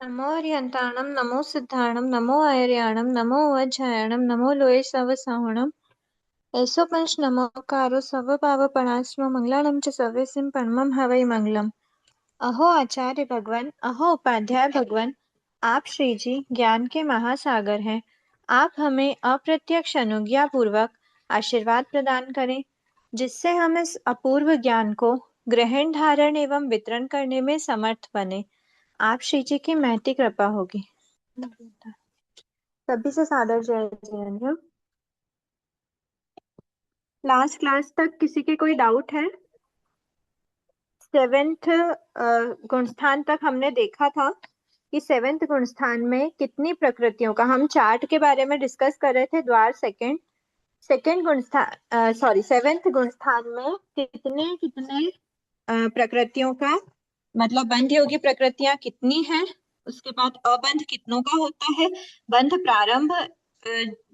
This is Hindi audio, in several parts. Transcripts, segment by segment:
नमो अर्यन्ताणं नमो सिद्धाणं नमो आयर्याणं नमो वज्रायणं नमो लोये सवसाहणं ऐसो पंच नमोकारो सर्वपावपणाश्रम मंगलानं च सर्वेसिं परमं हवै मंगलम्। अहो आचार्य भगवान, अहो उपाध्याय भगवान, आप श्री जी ज्ञान के महासागर हैं। आप हमें अप्रत्यक्ष अनुज्ञा पूर्वक आशीर्वाद प्रदान करें, जिससे हम इस अपूर्व ज्ञान को ग्रहण धारण एवं वितरण करने में समर्थ बने। आप श्री जी की महती कृपा होगी। सभी से सादर जय जयंत। लास्ट क्लास तक किसी के कोई डाउट है? सेवेंथ गुणस्थान तक हमने देखा था कि सेवेंथ गुणस्थान में कितनी प्रकृतियों का, हम चार्ट के बारे में डिस्कस कर रहे थे। द्वार सेकंड सेकंड गुणस्थान, सॉरी, सेवेंथ गुणस्थान में कितने कितने प्रकृतियों का, मतलब बंध योगी प्रकृतियां कितनी हैं। उसके बाद अबंध कितनों का होता है। बंध प्रारंभ,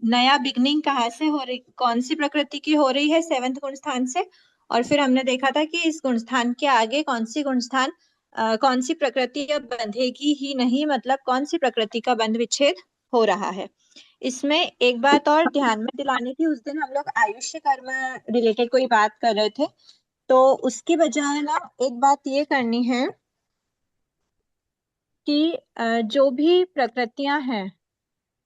नया बिगनिंग कहाँ से हो रही, कौन सी प्रकृति की हो रही है सेवेंथ गुणस्थान से। और फिर हमने देखा था कि इस गुणस्थान के आगे कौन सी गुणस्थान, कौन सी प्रकृति अब बंधेगी ही नहीं, मतलब कौन सी प्रकृति का बंध विच्छेद हो रहा है। इसमें एक बात और ध्यान में दिलाने की, उस दिन हम लोग आयुष्य कर्म रिलेटेड कोई बात कर रहे थे, तो उसकी बजाय ना एक बात ये करनी है कि जो भी प्रकृतियां हैं,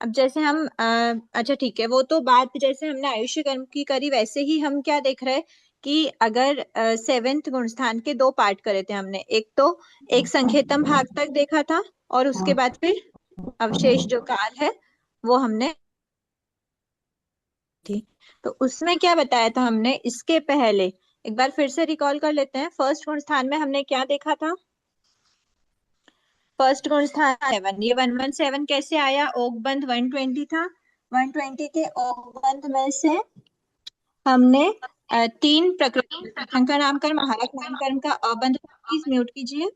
अब जैसे हम अच्छा ठीक है, वो तो बात जैसे हमने आयुष्य कर्म की करी, वैसे ही हम क्या देख रहे हैं कि अगर सेवेंथ गुणस्थान के दो पार्ट करे थे हमने, एक तो एक संखेतम भाग तक देखा था, और उसके बाद फिर अवशेष जो काल है वो हमने थी। तो उसमें क्या बताया था हमने, इसके पहले एक बार फिर से रिकॉल कर लेते हैं। फर्स्ट गुणस्थान में हमने क्या देखा था? फर्स्ट गुणस्थान 7, ये 117 कैसे आया? ओक बंध 120 था, 120 के ओक बंध में से हमने तीन प्रकृति, तीर्थंकर नामकर्म, महारक नामकर्म का अबंध, प्लीज म्यूट कीजिए,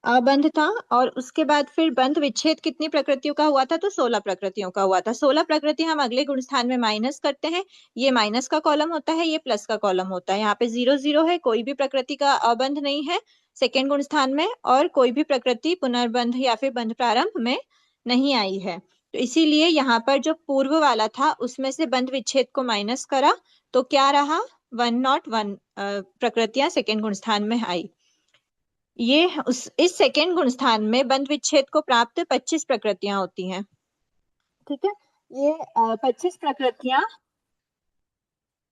अबंध था। और उसके बाद फिर बंध विच्छेद कितनी प्रकृतियों का हुआ था? तो 16 प्रकृतियों का हुआ था। 16 प्रकृति हम अगले गुण स्थान में माइनस करते हैं, ये माइनस का कॉलम होता है, ये प्लस का कॉलम होता है। यहाँ पे 0 0 है, कोई भी प्रकृति का अबंध नहीं है सेकेंड गुण स्थान में, और कोई भी प्रकृति पुनर्बंध या फिर बंध प्रारंभ में नहीं आई है। तो इसीलिए यहाँ पर जो पूर्व वाला था उसमें से बंध विच्छेद को माइनस करा, तो क्या रहा? 101 प्रकृतियां सेकेंड गुण स्थान में आई। ये इस सेकेंड गुणस्थान में बंध विच्छेद को प्राप्त 25 प्रकृतियां होती हैं। ठीक है, ये 25 प्रकृतियां,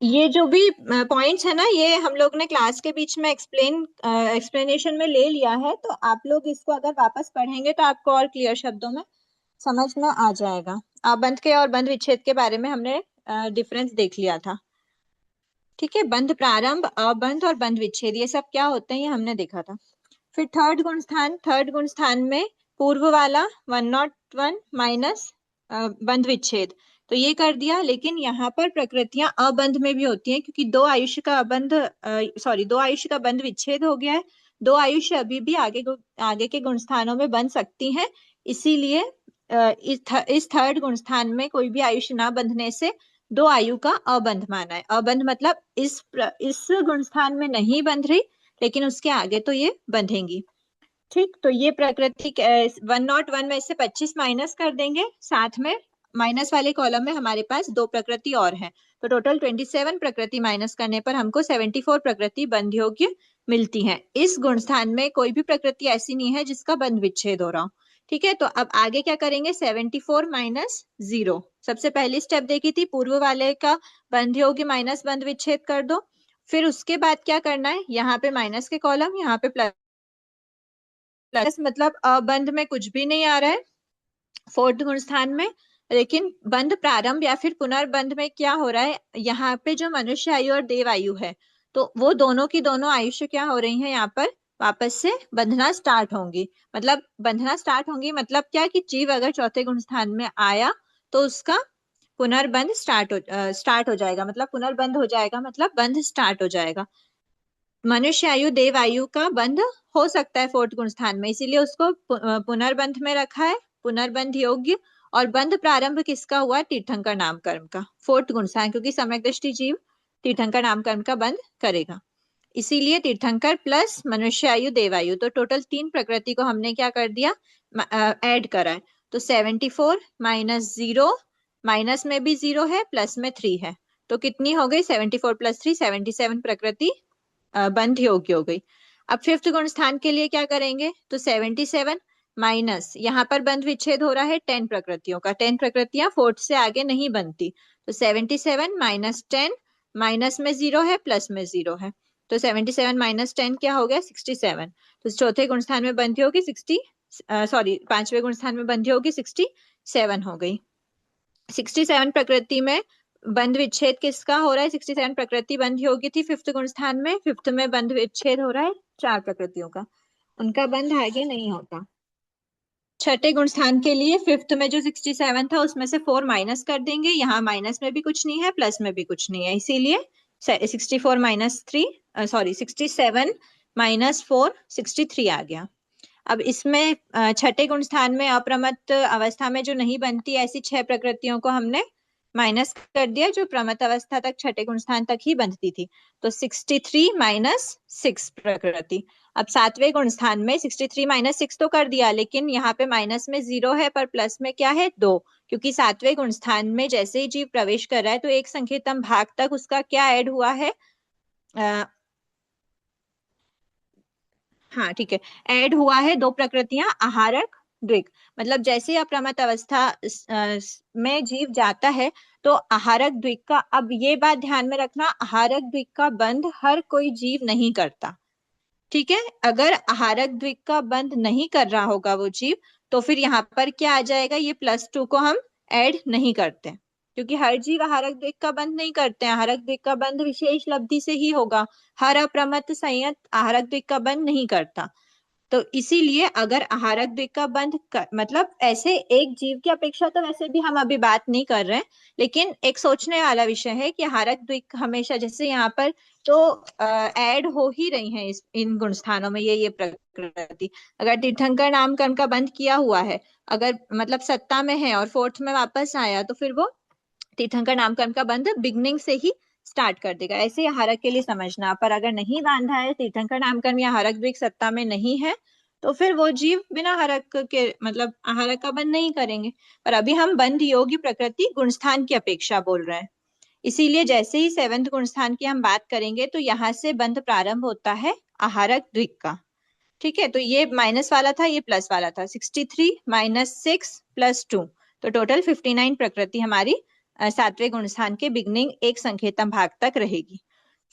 ये जो भी पॉइंट्स है ना, ये हम लोग ने क्लास के बीच में एक्सप्लेनेशन में ले लिया है, तो आप लोग इसको अगर वापस पढ़ेंगे तो आपको और क्लियर शब्दों में समझ में आ जाएगा। बंध के और बंध विच्छेद के बारे में हमने डिफरेंस देख लिया था। ठीक है, बंध प्रारंभ, अबंध और बंध विच्छेद, ये सब क्या होते हैं ये हमने देखा था। फिर थर्ड गुण स्थान में पूर्व वाला 101 माइनस बंध विच्छेद, तो ये कर दिया। लेकिन यहाँ पर प्रकृतियां अबंध में भी होती हैं, क्योंकि दो आयुष्य का बंध विच्छेद हो गया है। दो आयुष्य अभी भी आगे के गुण स्थानों में बन सकती हैं। इसीलिए इस थर्ड गुण स्थान में कोई भी आयुष्य ना बंधने से दो आयु का अबंध माना है। अबंध मतलब इस गुण स्थान में नहीं बंध रही, लेकिन उसके आगे तो ये बंधेंगी। ठीक, तो ये प्रकृति 101 में से 25 माइनस कर देंगे, साथ में माइनस वाले कॉलम में हमारे पास दो प्रकृति और हैं, तो टोटल 27 प्रकृति माइनस करने पर हमको 74 प्रकृति बंध योग्य मिलती हैं। इस गुण स्थान में कोई भी प्रकृति ऐसी नहीं है जिसका बंध विच्छेद हो रहा हो। ठीक है, तो अब आगे क्या करेंगे? 74 माइनस 0, सबसे पहली स्टेप देखी थी, पूर्व वाले का बंध योग्य माइनस बंध विच्छेद कर दो। फिर उसके बाद क्या करना है? यहाँ पे माइनस के कॉलम, यहाँ पे प्लस, मतलब बंध में कुछ भी नहीं आ रहा है फोर्थ गुण स्थान में। लेकिन बंध प्रारंभ या फिर पुनर्बंध में क्या हो रहा है? यहाँ पे जो मनुष्य आयु और देव आयु है, तो वो दोनों की दोनों आयुष्य क्या हो रही है, यहाँ पर वापस से बंधना स्टार्ट होंगी। मतलब बंधना स्टार्ट होंगी मतलब क्या, कि जीव अगर चौथे गुण स्थान में आया तो उसका पुनर्बंध स्टार्ट हो जाएगा, मतलब पुनर्बंध हो जाएगा, मतलब बंध स्टार्ट हो जाएगा। मनुष्य आयु देव आयु का बंध हो सकता है फोर्थ गुण स्थान में, इसीलिए उसको पुनर्बंध में रखा है, पुनर्बंध योग्य। और बंध प्रारंभ किसका हुआ? तीर्थंकर नामकर्म का, फोर्थ गुण स्थान, क्योंकि सम्यक दृष्टि जीव तीर्थंकर नामकर्म का बंध करेगा। इसीलिए तीर्थंकर प्लस मनुष्यायु देवायु, तो टोटल 3 प्रकृति को हमने क्या कर दिया, ऐड करा है। तो 74 माइनस 0, माइनस में भी 0 है, प्लस में 3 है, तो कितनी हो गई, 74 प्लस 3 77 प्रकृति बंध योग्य हो गई। अब फिफ्थ गुण स्थान के लिए क्या करेंगे, तो 77 माइनस, यहाँ पर बंध विच्छेद हो रहा है 10 प्रकृतियों का, 10 प्रकृतियां फोर्थ से आगे नहीं बनती, तो 77 माइनस 10, माइनस में 0 है, प्लस में 0 है, तो 77 माइनस 10 क्या हो गया, 67। तो चौथे गुण स्थान में बंधी होगी 60, सॉरी पांचवें गुण स्थान में बंधी होगी 67 हो गई। 67 प्रकृति में बंध विच्छेद किसका हो रहा है, 67 प्रकृति बंध होगी थी फिफ्थ गुण स्थान में, फिफ्थ में बंध विच्छेद हो रहा है 4 प्रकृतियों का, उनका बंध आगे नहीं होता। छठे गुण स्थान के लिए फिफ्थ में जो 67 था उसमें से 4 माइनस कर देंगे, यहाँ माइनस में भी कुछ नहीं है, प्लस में भी कुछ नहीं है, इसीलिए 64 माइनस 3, सॉरी 67 माइनस 4 63 आ गया। अब इसमें छठे गुण स्थान में अप्रमत्त अवस्था में जो नहीं बनती ऐसी 6 प्रकृतियों को हमने माइनस कर दिया, जो प्रमत्त अवस्था तक छठे गुण स्थान तक ही बनती थी, तो 63 माइनस 6 प्रकृति। अब सातवें गुण स्थान में 63 माइनस 6 तो कर दिया, लेकिन यहाँ पे माइनस में 0 है, पर प्लस में क्या है, 2, क्योंकि सातवें गुण स्थान में जैसे ही जीव प्रवेश कर रहा है तो एक संख्यतम भाग तक उसका क्या ऐड हुआ है, हाँ ठीक है, ऐड हुआ है 2 प्रकृतियां, आहारक द्विक, मतलब जैसे अप्रमत्त अवस्था में जीव जाता है तो आहारक द्विक का, अब ये बात ध्यान में रखना, आहारक द्विक का बंध हर कोई जीव नहीं करता, ठीक है, अगर आहारक द्विक का बंध नहीं कर रहा होगा वो जीव, तो फिर यहाँ पर क्या आ जाएगा, ये +2 को हम ऐड नहीं करते, क्योंकि हर जीव आहारक द्विक का बंध नहीं करते हैं, आहारक द्विक का बंध विशेष लब्धि से ही होगा, हर अप्रमत्त संयत आहारक द्विक का बंध नहीं करता। तो इसीलिए अगर आहारक द्विक का बंध मतलब ऐसे एक जीव की अपेक्षा तो वैसे भी हम अभी बात नहीं कर रहे हैं, लेकिन एक सोचने वाला विषय है कि आहारक द्विक हमेशा, जैसे यहाँ पर तो ऐड हो ही रही हैं इन गुण स्थानों में ये प्रकृति, अगर तीर्थंकर नामकरण का बंध किया हुआ है, अगर मतलब सत्ता में है और फोर्थ में वापस आया, तो फिर वो तीर्थंकर नामकरण का बंध बिगनिंग से ही स्टार्ट कर देगा, ऐसे आहारक के लिए समझना। पर अगर नहीं बांधा है, तीर्थंकर नामकरण या आहारक द्विक सत्ता में नहीं है, तो फिर वो जीव बिना आहारक के मतलब आहारक का बंध नहीं करेंगे। पर अभी हम बंध योग्य प्रकृति गुणस्थान की अपेक्षा बोल रहे हैं, इसीलिए जैसे ही 7वें गुणस्थान की हम बात करेंगे तो यहाँ से बंध प्रारंभ होता है आहारक द्विक का, ठीक है, तो ये माइनस वाला था, ये प्लस वाला था, 63 माइनस 6 प्लस 2, तो टोटल 59 प्रकृति हमारी 7वें गुणस्थान के बिगनिंग एक संकेतम भाग तक रहेगी।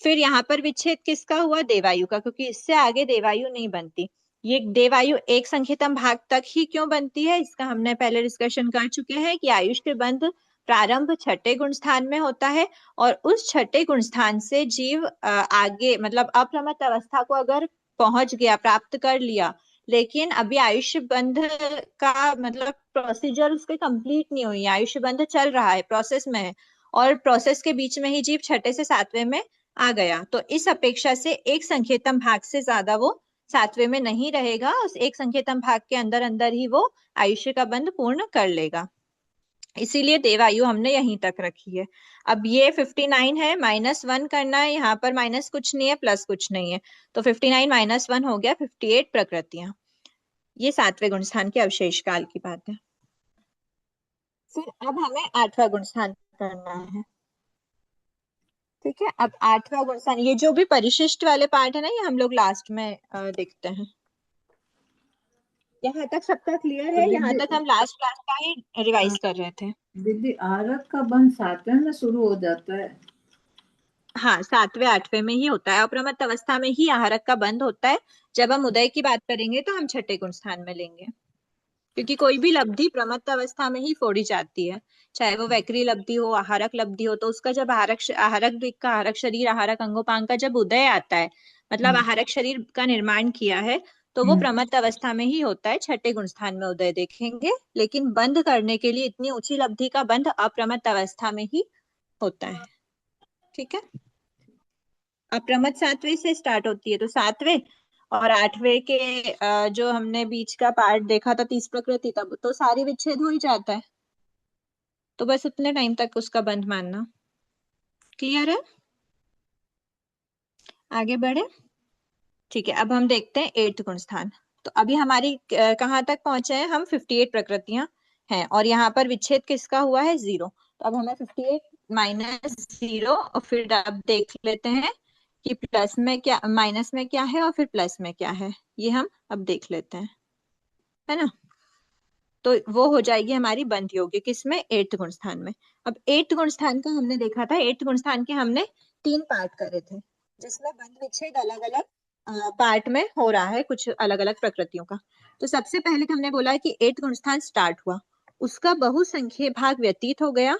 फिर यहाँ पर विच्छेद किसका हुआ, देवायु का, क्योंकि इससे आगे देवायु नहीं बनती, ये देवायु एक संकेतम भाग तक ही क्यों बनती है, इसका हमने पहले डिस्कशन कर चुके हैं कि आयुष्य बंध प्रारंभ छठे गुण स्थान में होता है, और उस छठे गुण स्थान से जीव आगे मतलब अप्रमत्त अवस्था को अगर पहुंच गया, प्राप्त कर लिया, लेकिन अभी आयुष्य बंध का मतलब प्रोसीजर उसके कंप्लीट नहीं हुई, आयुष्य बंध चल रहा है, प्रोसेस में है, और प्रोसेस के बीच में ही जीव छठे से 7वें में आ गया, तो इस अपेक्षा से एक संकेतम भाग से ज्यादा वो 7वें में नहीं रहेगा, उस एक संकेतम भाग के अंदर अंदर ही वो आयुष्य का बंध पूर्ण कर लेगा, इसीलिए देवायु हमने यहीं तक रखी है। अब ये 59 है, -1 करना है, यहाँ पर माइनस कुछ नहीं है, प्लस कुछ नहीं है, तो 59 -1 हो गया 58 प्रकृतियां, ये 7वें गुण स्थान के अवशेष काल की बात है। फिर अब हमें 8वां गुण स्थान करना है, ठीक है, अब 8वां गुण स्थान, ये जो भी परिशिष्ट वाले पार्ट है ना, ये हम लोग लास्ट में देखते हैं। यहाँ तक सबका क्लियर तो है, यहाँ दीदी, तक हम लास्ट क्लास का ही रिवाइज कर रहे थे। दीदी आरत का बंध 7वें में शुरू हो जाता है? हाँ, 7वें 8वें में ही होता है, अप्रमत्त अवस्था में ही आहारक का बंध होता है, जब हम उदय की बात करेंगे तो हम छठे गुण स्थान में लेंगे, क्योंकि कोई भी लब्धि प्रमत्त अवस्था में ही फोड़ी जाती है, चाहे वो वैक्री लब्धि हो, आहारक लब्धि हो, तो उसका जब आहारक द्विक का, आहारक शरीर, आहारक अंगोपांग का जब उदय आता है, मतलब हम्म। आहारक शरीर का निर्माण किया है, तो वो हम्म। प्रमत्त अवस्था में ही होता है, छठे गुण स्थान में उदय देखेंगे, लेकिन बंध करने के लिए इतनी ऊंची लब्धि का बंध अप्रमत्त अवस्था में ही होता है, ठीक है, अप्रमत्त 7वें से स्टार्ट होती है, तो 7वें और 8वें के जो हमने बीच का पार्ट देखा था 30 प्रकृति, तब तो सारी विच्छेद हो ही जाता है, तो बस उतने टाइम तक उसका बंध मानना, क्लियर है। आगे बढ़े। ठीक है, अब हम देखते हैं 8th गुण स्थान। तो अभी हमारी कहाँ तक पहुंचे हैं हम, 58 प्रकृतियां हैं, और यहाँ पर विच्छेद किसका हुआ है, 0। तो अब हमें 58 माइनस 0, और फिर अब देख लेते हैं कि प्लस में क्या, माइनस में क्या है और फिर प्लस में क्या है, ये हम अब देख लेते हैं, है ना। तो वो हो जाएगी हमारी बंध योग्य, किसमें, 8th गुण स्थान में। अब 8th गुण स्थान का हमने देखा था, 8th गुण स्थान के हमने 3 पार्ट करे थे, जिसमें बंध विच्छेद अलग अलग पार्ट में हो रहा है, कुछ अलग अलग प्रकृतियों का। तो सबसे पहले हमने बोला कि 8th गुण स्थान स्टार्ट हुआ, उसका बहुसंख्यक भाग व्यतीत हो गया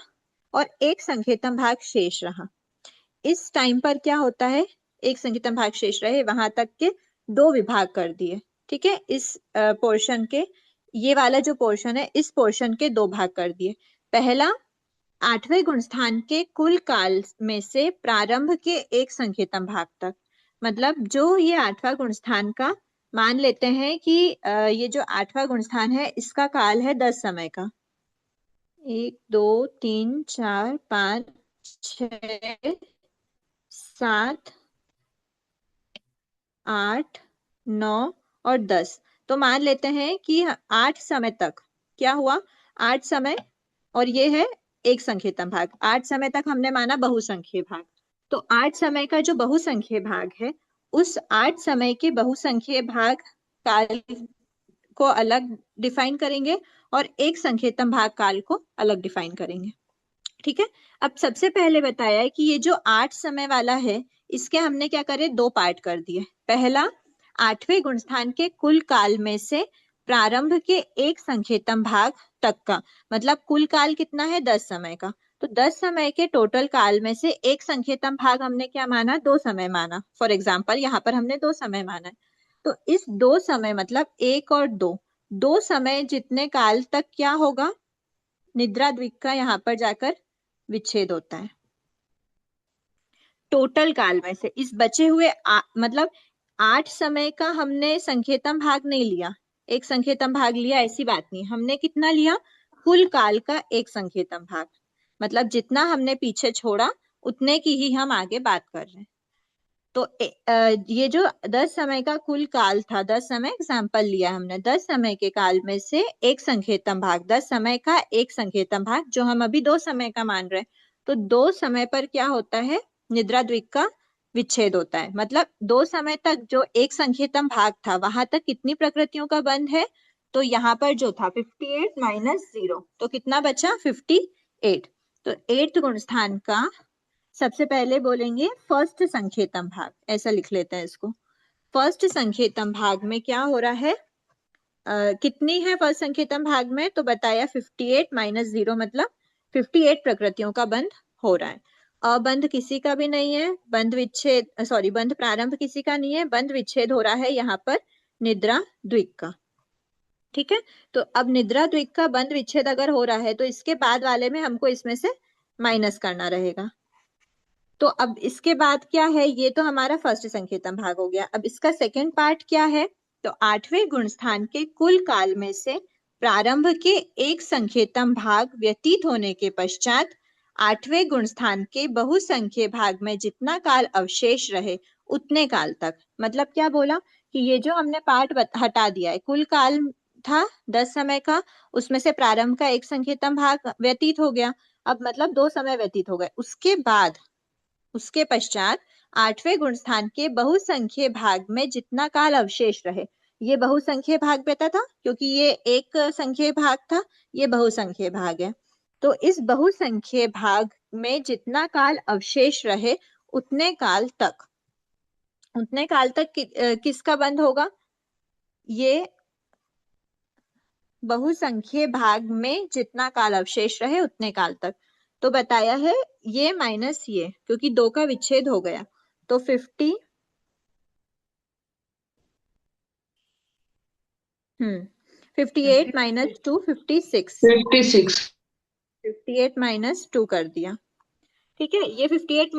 और एक संख्यतम भाग शेष रहा। इस टाइम पर क्या होता है, एक संख्यतम भाग शेष रहे, वहां तक के 2 विभाग कर दिए। ठीक है, इस पोर्शन के, ये वाला जो पोर्शन है, इस पोर्शन के 2 भाग कर दिए। पहला, 8वें गुणस्थान के कुल काल में से प्रारंभ के एक संख्यतम भाग तक। मतलब जो ये 8वां गुणस्थान का, मान लेते हैं कि ये जो 8वां गुणस्थान है, इसका काल है 10 समय का, 1 2 3 4 5 6 7 8 9 और 10। तो मान लेते हैं कि 8 समय तक क्या हुआ, 8 समय, और ये है एक संख्यतम भाग, 8 समय तक हमने माना बहुसंख्यक भाग। तो 8 समय का जो बहुसंख्यक भाग है, उस 8 समय के बहुसंख्यक भाग काल को अलग डिफाइन करेंगे और एक संख्यतम भाग काल को अलग डिफाइन करेंगे। ठीक है, अब सबसे पहले बताया है कि ये जो 8 समय वाला है, इसके हमने क्या करे, 2 पार्ट कर दिए। पहला, 8वें गुणस्थान के कुल काल में से प्रारंभ के एक संख्यतम भाग तक का, मतलब कुल काल कितना है, 10 समय का। तो 10 समय के टोटल काल में से एक संख्यतम भाग हमने क्या माना, 2 समय माना। फॉर एग्जाम्पल यहाँ पर हमने 2 समय माना है। तो इस 2 समय मतलब 1 और 2, 2 समय जितने काल तक क्या होगा, निद्रा द्विक का यहाँ पर जाकर विच्छेद होता है। टोटल काल में से इस बचे हुए मतलब 8 समय का हमने संख्यतम भाग नहीं लिया, एक संख्यतम भाग लिया, ऐसी बात नहीं, हमने कितना लिया, कुल काल का एक संख्यतम भाग। मतलब जितना हमने पीछे छोड़ा, उतने की ही हम आगे बात कर रहे हैं। तो ये जो 10 समय का कुल काल था, 10 समय एग्जाम्पल लिया हमने, 10 समय के काल में से एक संख्यतम भाग, 10 समय का एक संख्यतम भाग, जो हम अभी 2 समय का मान रहे हैं, तो 2 समय पर क्या होता है, निद्रा द्विक का विच्छेद होता है। मतलब 2 समय तक जो एक संख्यतम भाग था, वहां तक कितनी प्रकृतियों का बंध है, तो यहाँ पर जो था 58 माइनस 0, तो कितना बचा, 58। तो 8th गुण स्थान का सबसे पहले बोलेंगे फर्स्ट संख्यतम भाग, ऐसा लिख लेते हैं इसको। फर्स्ट संख्यतम भाग में क्या हो रहा है, कितनी है फर्स्ट संख्यतम भाग में, तो बताया 58 माइनस 0, मतलब 58 प्रकृतियों का बंध हो रहा है। अबंध किसी का भी नहीं है, बंध विच्छेद, सॉरी, बंध प्रारंभ किसी का नहीं है, बंध विच्छेद हो रहा है यहाँ पर निद्रा द्विक का। ठीक है, तो अब निद्रा द्विक का बंध विच्छेद अगर हो रहा है, तो इसके बाद वाले में हमको इसमें से माइनस करना रहेगा। तो अब इसके बाद क्या है, ये तो हमारा फर्स्ट संकेतन भाग हो गया। अब इसका सेकंड पार्ट क्या है, तो 8वें गुणस्थान के कुल काल में से प्रारंभ के एक संकेतन भाग व्यतीत होने के पश्चात 8वें गुणस्थान के बहुसंख्य भाग में जितना काल अवशेष रहे, उतने काल तक। मतलब क्या बोला कि ये जो हमने पार्ट हटा दिया है, कुल काल था 10 समय का, उसमें से प्रारंभ का एक संकेतन भाग व्यतीत हो गया, अब मतलब 2 समय व्यतीत हो गए, उसके बाद उसके पश्चात 8वें गुणस्थान के बहुसंख्य भाग में जितना काल अवशेष रहे, ये बहुसंख्य भाग बेटा था, क्योंकि ये एक संख्य भाग था, ये बहुसंख्य भाग है। तो इस बहुसंख्य भाग में जितना काल अवशेष रहे, उतने काल तक, किसका बंध होगा, ये बहुसंख्य भाग में जितना काल अवशेष रहे, उतने काल तक। तो बताया है ये माइनस ये, क्योंकि 2 का विच्छेद हो गया, तो 50, 58 माइनस 2 56, 56। 58 माइनस 2 कर दिया। ठीक है, ये 58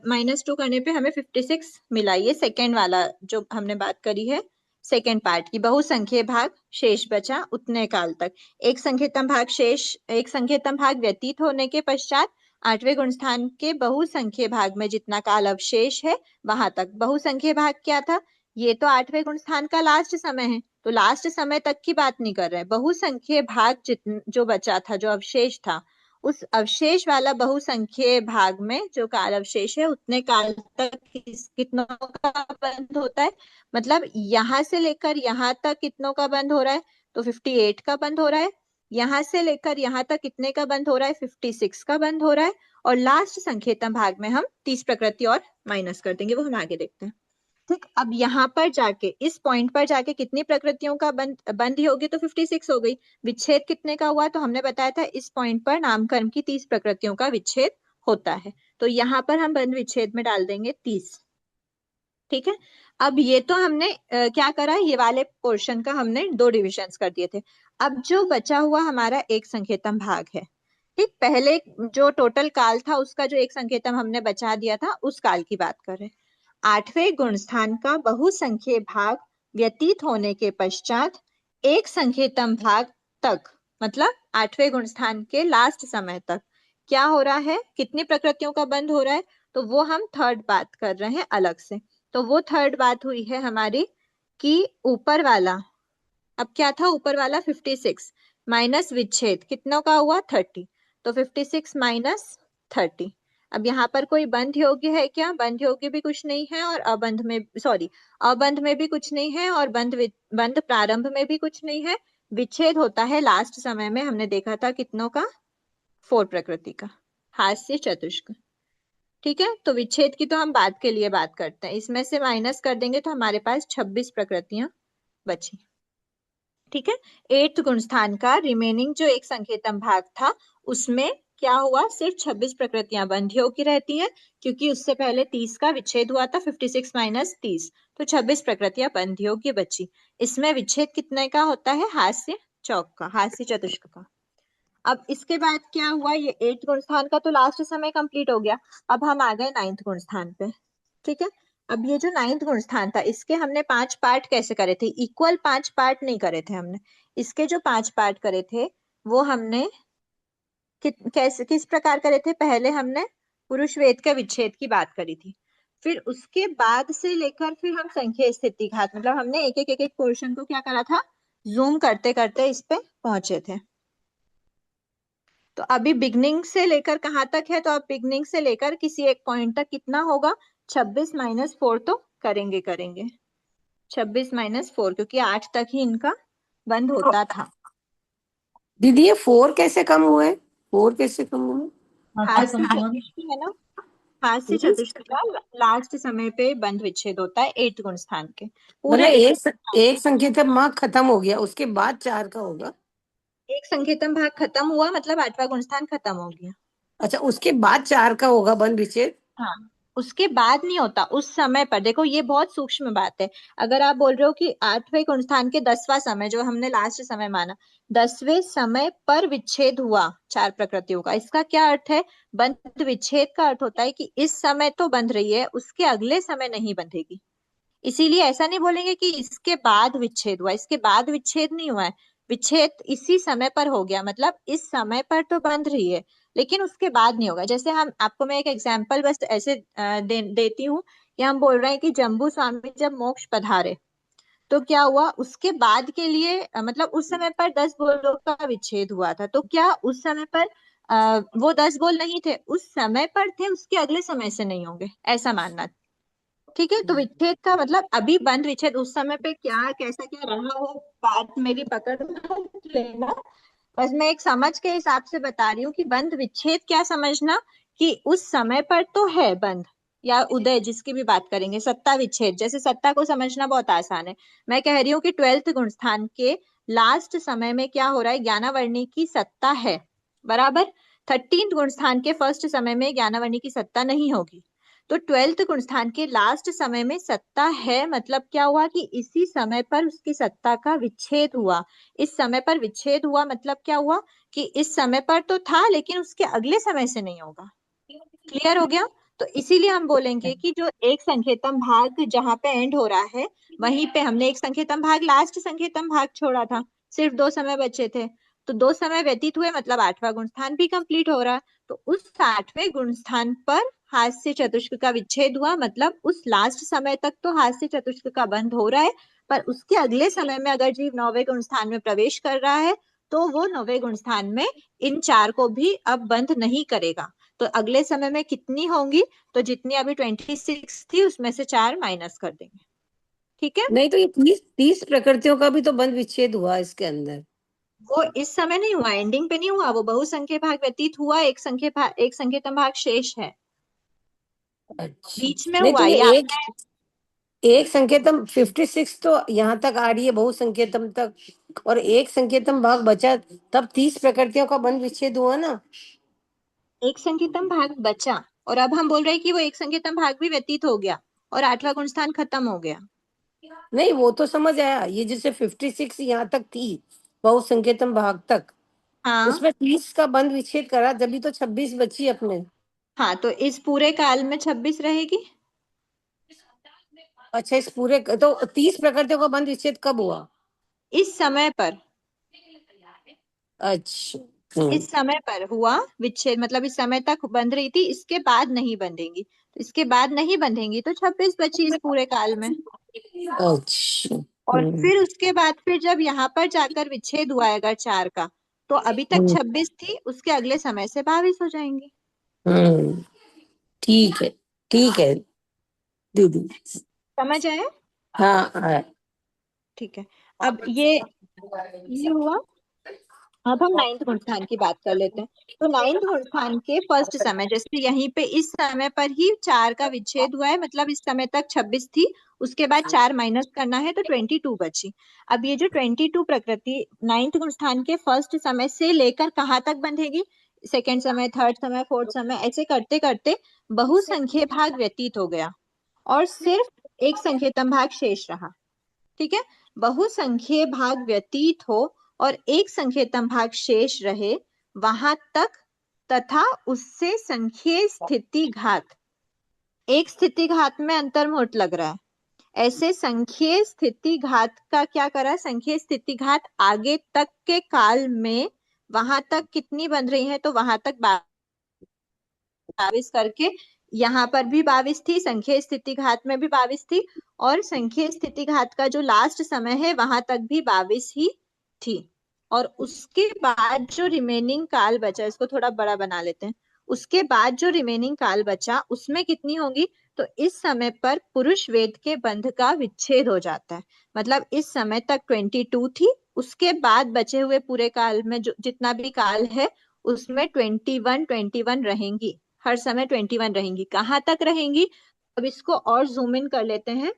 माइनस 2 करने पे हमें 56 मिला। ये सेकेंड वाला जो हमने बात करी है, सेकेंड पार्ट की, बहुसंख्य भाग शेष बचा उतने काल तक, एक संख्यतम भाग शेष, एक संख्यतम भाग व्यतीत होने के पश्चात आठवें गुणस्थान के बहुसंख्य भाग में जितना काल अवशेष है वहां तक। बहुसंख्य भाग क्या था? ये तो आठवें गुणस्थान का लास्ट समय है, तो लास्ट समय तक की बात नहीं कर रहे हैं। बहुसंख्य भाग जो बचा था, जो अवशेष था, उस अवशेष वाला बहुसंख्य भाग में जो काल अवशेष है उतने काल तक कितनों का बंध होता है। मतलब यहां से लेकर यहां तक कितनों का बंध हो रहा है? तो 58 का बंध हो रहा है। यहां से लेकर यहां तक कितने का बंध हो रहा है? 56 का बंध हो रहा है। और लास्ट संकेतन भाग में हम 30 प्रकृति और माइनस कर देंगे, वो हम आगे देखते हैं। ठीक, अब यहाँ पर जाके इस पॉइंट पर जाके कितनी प्रकृतियों का बंध होगी? तो 56 हो गई। विच्छेद कितने का हुआ? तो हमने बताया था इस पॉइंट पर नामकरण की 30 प्रकृतियों का विच्छेद होता है। तो यहाँ पर हम बंध विच्छेद में डाल देंगे 30। ठीक है, अब ये तो हमने क्या करा, ये वाले पोर्शन का हमने 2 डिविजन्स कर दिए थे। अब जो बचा हुआ हमारा एक संकेतन भाग है, ठीक, पहले जो टोटल काल था उसका जो एक संकेतन हमने बचा दिया था उस काल की बात कर रहे हैं। आठवें गुणस्थान का बहुसंख्य भाग व्यतीत होने के पश्चात एक संकेतन भाग तक, मतलब आठवें गुणस्थान के लास्ट समय तक क्या हो रहा है, कितनी प्रकृतियों का बंध हो रहा है, तो वो हम थर्ड बात कर रहे हैं अलग से। तो वो थर्ड बात हुई है हमारी कि ऊपर वाला, अब क्या था ऊपर वाला 56 माइनस विच्छेद कितनों का हुआ 30, तो 56 माइनस 30। अब यहाँ पर कोई बंध योग्य है क्या? बंध योग्य भी कुछ नहीं है और अबंध में, सॉरी, अबंध में भी कुछ नहीं है और बंध प्रारंभ में भी कुछ नहीं है। विच्छेद होता है लास्ट समय में, हमने देखा था कितनों का, 4 प्रकृति का, हास्य चतुष्क। ठीक है, तो विच्छेद की तो हम बाद के लिए बात करते हैं, इसमें से माइनस कर देंगे तो हमारे पास 26 प्रकृतियां बची। ठीक है, 8th गुणस्थान का रिमेनिंग जो एक संकेतन भाग था उसमें क्या हुआ, सिर्फ 26 प्रकृतियां बंध योग्य रहती हैं, क्योंकि उससे पहले 30 का विच्छेद हुआ था, 56 माइनस 30, तो 26 प्रकृतियां बंध योग्य बची। इसमें विच्छेद कितने का होता है? हास्य चौक का, हास्य चतुष्क का। अब इसके बाद क्या हुआ, ये 8th गुणस्थान का तो लास्ट समय कंप्लीट हो गया। अब हम आ गए 9th गुणस्थान पे। ठीक है, अब ये जो 9th गुणस्थान था इसके हमने 5 पार्ट कैसे करे थे? इक्वल 5 पार्ट नहीं करे थे हमने। इसके जो 5 पार्ट करे थे वो हमने कैसे, किस प्रकार करे थे? पहले हमने पुरुष वेद के विच्छेद की बात करी थी, फिर उसके बाद से लेकर फिर हम संख्या स्थिति घात, मतलब हमने एक एक पोर्शन को क्या करा था, जूम करते करते इस पे पहुंचे थे। तो अभी बिगनिंग से लेकर कहाँ तक है? तो अब बिगनिंग से लेकर किसी एक पॉइंट तक कितना होगा? 26 माइनस 4 तो करेंगे 26 माइनस 4, क्योंकि 8 तक ही इनका बंद होता था। दीदी ये 4 कैसे कम हुए? 4 कैसे कम हुए? हास्य चतुष्क है ना, हास्य चतुष्क का लास्ट समय पे बंद विच्छेद होता है 8th गुणस्थान के मतलब पूरे। एक संकेतन भाग खत्म हो गया, उसके बाद 4 का होगा? एक संकेतन भाग खत्म हुआ मतलब 8वां गुणस्थान खत्म हो गया। अच्छा, उसके बाद 4 का होगा बंद विच्छेद? हाँ, उसके बाद नहीं होता, उस समय पर। देखो ये बहुत सूक्ष्म बात है। अगर आप बोल रहे हो कि 8वें गुणस्थान के 10वां समय जो हमने लास्ट समय माना, 10वें समय पर विच्छेद हुआ 4 प्रकृतियों का, इसका क्या अर्थ है? बंध विच्छेद का अर्थ होता है कि इस समय तो बंध रही है, उसके अगले समय नहीं बंधेगी। इसीलिए ऐसा नहीं बोलेंगे कि इसके बाद विच्छेद हुआ, इसके बाद विच्छेद नहीं हुआ है, विच्छेद इसी समय पर हो गया, मतलब इस समय पर तो बंध रही है लेकिन उसके बाद नहीं होगा। जैसे हम आपको, मैं एक एग्जांपल बस ऐसे देती हूँ कि हम बोल रहे हैं कि जम्बू स्वामी जब मोक्ष पधारे तो क्या हुआ, उसके बाद के लिए मतलब उस समय पर 10 बोलों का विच्छेद हुआ था, तो क्या उस समय पर वो 10 बोल नहीं थे, उस समय पर थे, उसके अगले समय से नहीं होंगे, ऐसा मानना। ठीक है, तो विच्छेद का मतलब अभी बंद विच्छेद उस समय पे क्या कैसा क्या रहा हो, बात मेरी पकड़ में मत लेना, बस मैं एक समझ के हिसाब से बता रही हूँ कि बंद विच्छेद क्या समझना, कि उस समय पर तो है बंद या उदय, जिसकी भी बात करेंगे। सत्ता विच्छेद, जैसे सत्ता को समझना बहुत आसान है, मैं कह रही हूँ कि 12th गुणस्थान के लास्ट समय में क्या हो रहा है, ज्ञानावर्णी की सत्ता है, बराबर। 13th गुणस्थान के फर्स्ट समय में ज्ञानावर्णी की सत्ता नहीं होगी, तो 12th गुणस्थान के लास्ट समय में सत्ता है, मतलब क्या हुआ कि इसी समय पर उसकी सत्ता का विच्छेद हुआ। इस समय पर विच्छेद हुआ मतलब क्या हुआ कि इस समय पर तो था लेकिन उसके अगले समय से नहीं होगा। क्लियर हो गया? तो इसीलिए हम बोलेंगे कि जो एक संकेतन भाग जहां पे एंड हो रहा है वहीं पे हमने एक संकेतन भाग, लास्ट संकेतन भाग छोड़ा था, सिर्फ 2 समय बचे थे, तो 2 समय व्यतीत हुए मतलब 8वां गुणस्थान भी कंप्लीट हो रहा है। तो उस 8वें गुणस्थान पर हास्य चतुष्क का विच्छेद हुआ, मतलब उस लास्ट समय तक तो हास्य चतुष्क का बंध हो रहा है, पर उसके अगले समय में अगर जीव 9वें गुणस्थान में प्रवेश कर रहा है तो वो 9वें गुणस्थान में इन 4 को भी अब बंध नहीं करेगा। तो अगले समय में कितनी होंगी, तो जितनी अभी 26 थी उसमें से 4 माइनस कर देंगे। ठीक है, नहीं तो ये 30 प्रकृतियों का भी तो बंध विच्छेद हुआ इसके अंदर। वो इस समय नहीं हुआ, एंडिंग पे नहीं हुआ, वो बहुसंख्य भाग व्यतीत हुआ, एक संख्यतम भाग शेष है, अच्छा, बीच में नहीं तो हुआ। ये या एक संकेतम 56 तो यहाँ तक आ रही है बहुसंकेतम तक, और एक संकेतम भाग बचा, तब 30 प्रकृतियों का बंध विच्छेद हुआ ना। एक संकेतम भाग बचा, और अब हम बोल रहे हैं कि वो एक संकेतम भाग भी व्यतीत हो गया और 8वां गुणस्थान खत्म हो गया। नहीं वो तो समझ आया, ये जैसे 56 यहाँ तक थी बहुसंकेतम भाग तक, हाँ उसमें 30 का बंध विच्छेद करा, जब तो 26 बची अपने। हाँ, तो इस पूरे काल में 26 रहेगी। अच्छा, इस पूरे तो 30 प्रकृतियों का बंध विच्छेद कब हुआ? इस समय पर, अच्छा। इस समय पर हुआ विच्छेद, मतलब इस समय तक बंध रही थी, इसके बाद नहीं बंधेंगी, तो इसके बाद नहीं बंधेंगी तो 26 बची इस पूरे काल में। अच्छा। और फिर उसके बाद फिर जब यहाँ पर जाकर विच्छेद हुआ है अगर 4 का, तो अभी तक हम्म 26 थी, उसके अगले समय से 22 हो जाएंगी। हम्म, ठीक है, ठीक है दीदी। समझ आया? हाँ हाँ। ठीक है, अब ये हुआ। अब हम 9th गुणस्थान की बात कर लेते हैं। तो 9th गुणस्थान के फर्स्ट समय, जैसे यहीं पे इस समय पर ही 4 का विच्छेद हुआ है, मतलब इस समय तक 26 थी, उसके बाद 4 माइनस करना है तो 22 बची। अब ये जो 22 प्रकृति 9th गुणस्थान के फर्स्ट समय से लेकर कहाँ तक बंधेगी, सेकेंड समय, थर्ड समय, फोर्थ समय, ऐसे करते करते बहुसंख्य भाग व्यतीत हो गया और सिर्फ एक संख्यतम भाग शेष रहा। ठीक है, बहुसंख्य भाग व्यतीत हो और एक संख्यतम भाग शेष रहे, वहां तक तथा उससे संख्य स्थिति घात, एक स्थिति घात में अंतर्मुहूर्त लग रहा है, ऐसे संख्य स्थिति घात का क्या करा, संख्य स्थिति घात आगे तक के काल में वहां तक कितनी बन रही है, तो वहां तक 22 करके, यहाँ पर भी 22 थी, संख्या स्थिति घात में भी 22 थी, और संख्या स्थिति घात का जो लास्ट समय है वहां तक भी 22 ही थी। और उसके बाद जो रिमेनिंग काल बचा, इसको थोड़ा बड़ा बना लेते हैं, उसके बाद जो रिमेनिंग काल बचा उसमें कितनी होगी, तो इस समय पर पुरुष वेद के बंध का विच्छेद हो जाता है। मतलब इस समय तक 22 थी, उसके बाद बचे हुए पूरे काल में जो जितना भी काल है उसमें 21 रहेंगी, हर समय 21 रहेंगी। कहाँ तक रहेंगी, अब इसको और जूम इन कर लेते हैं।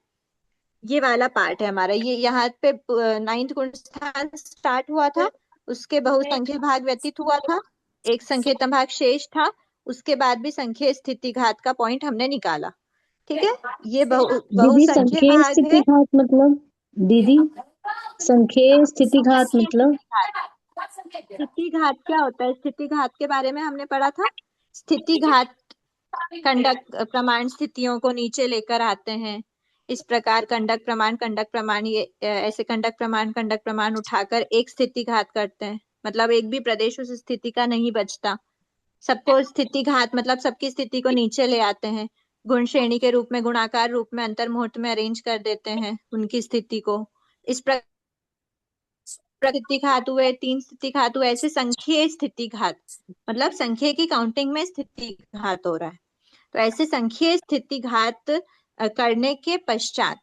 ये वाला पार्ट है हमारा, ये यहाँ पे 9th गुणस्थान स्टार्ट हुआ था, उसके बहुसंख्य भाग व्यतीत हुआ था, एक संख्यतम भाग शेष था, उसके बाद भी संख्या स्थिति घात का पॉइंट हमने निकाला। ठीक है, ये दीदी बहुसंख्य संख्या भाग स्थिति है। घात मतलब, दीदी संख्या स्थिति घात संख्या मतलब, स्थिति घात, स्थिति घात क्या होता है, स्थिति घात के बारे में हमने पढ़ा था। स्थिति घात कंडक प्रमाण स्थितियों को नीचे लेकर आते हैं, इस प्रकार कंडक प्रमाण ये ऐसे कंडक प्रमाण उठाकर एक स्थिति घात करते हैं, मतलब एक भी प्रदेश उस स्थिति का नहीं बचता, सबको स्थिति घात मतलब सबकी स्थिति को नीचे ले आते हैं, गुण श्रेणी के रूप में, गुणाकार रूप में, अंतर्मुहूर्त में अरेंज कर देते हैं उनकी स्थिति को। इस प्रकार स्थिति घात हुए, 3 स्थिति घात हुए, ऐसे संख्यीय स्थिति घात, मतलब संख्या की काउंटिंग में स्थिति घात हो रहा है। तो ऐसे संख्यीय स्थिति घात करने के पश्चात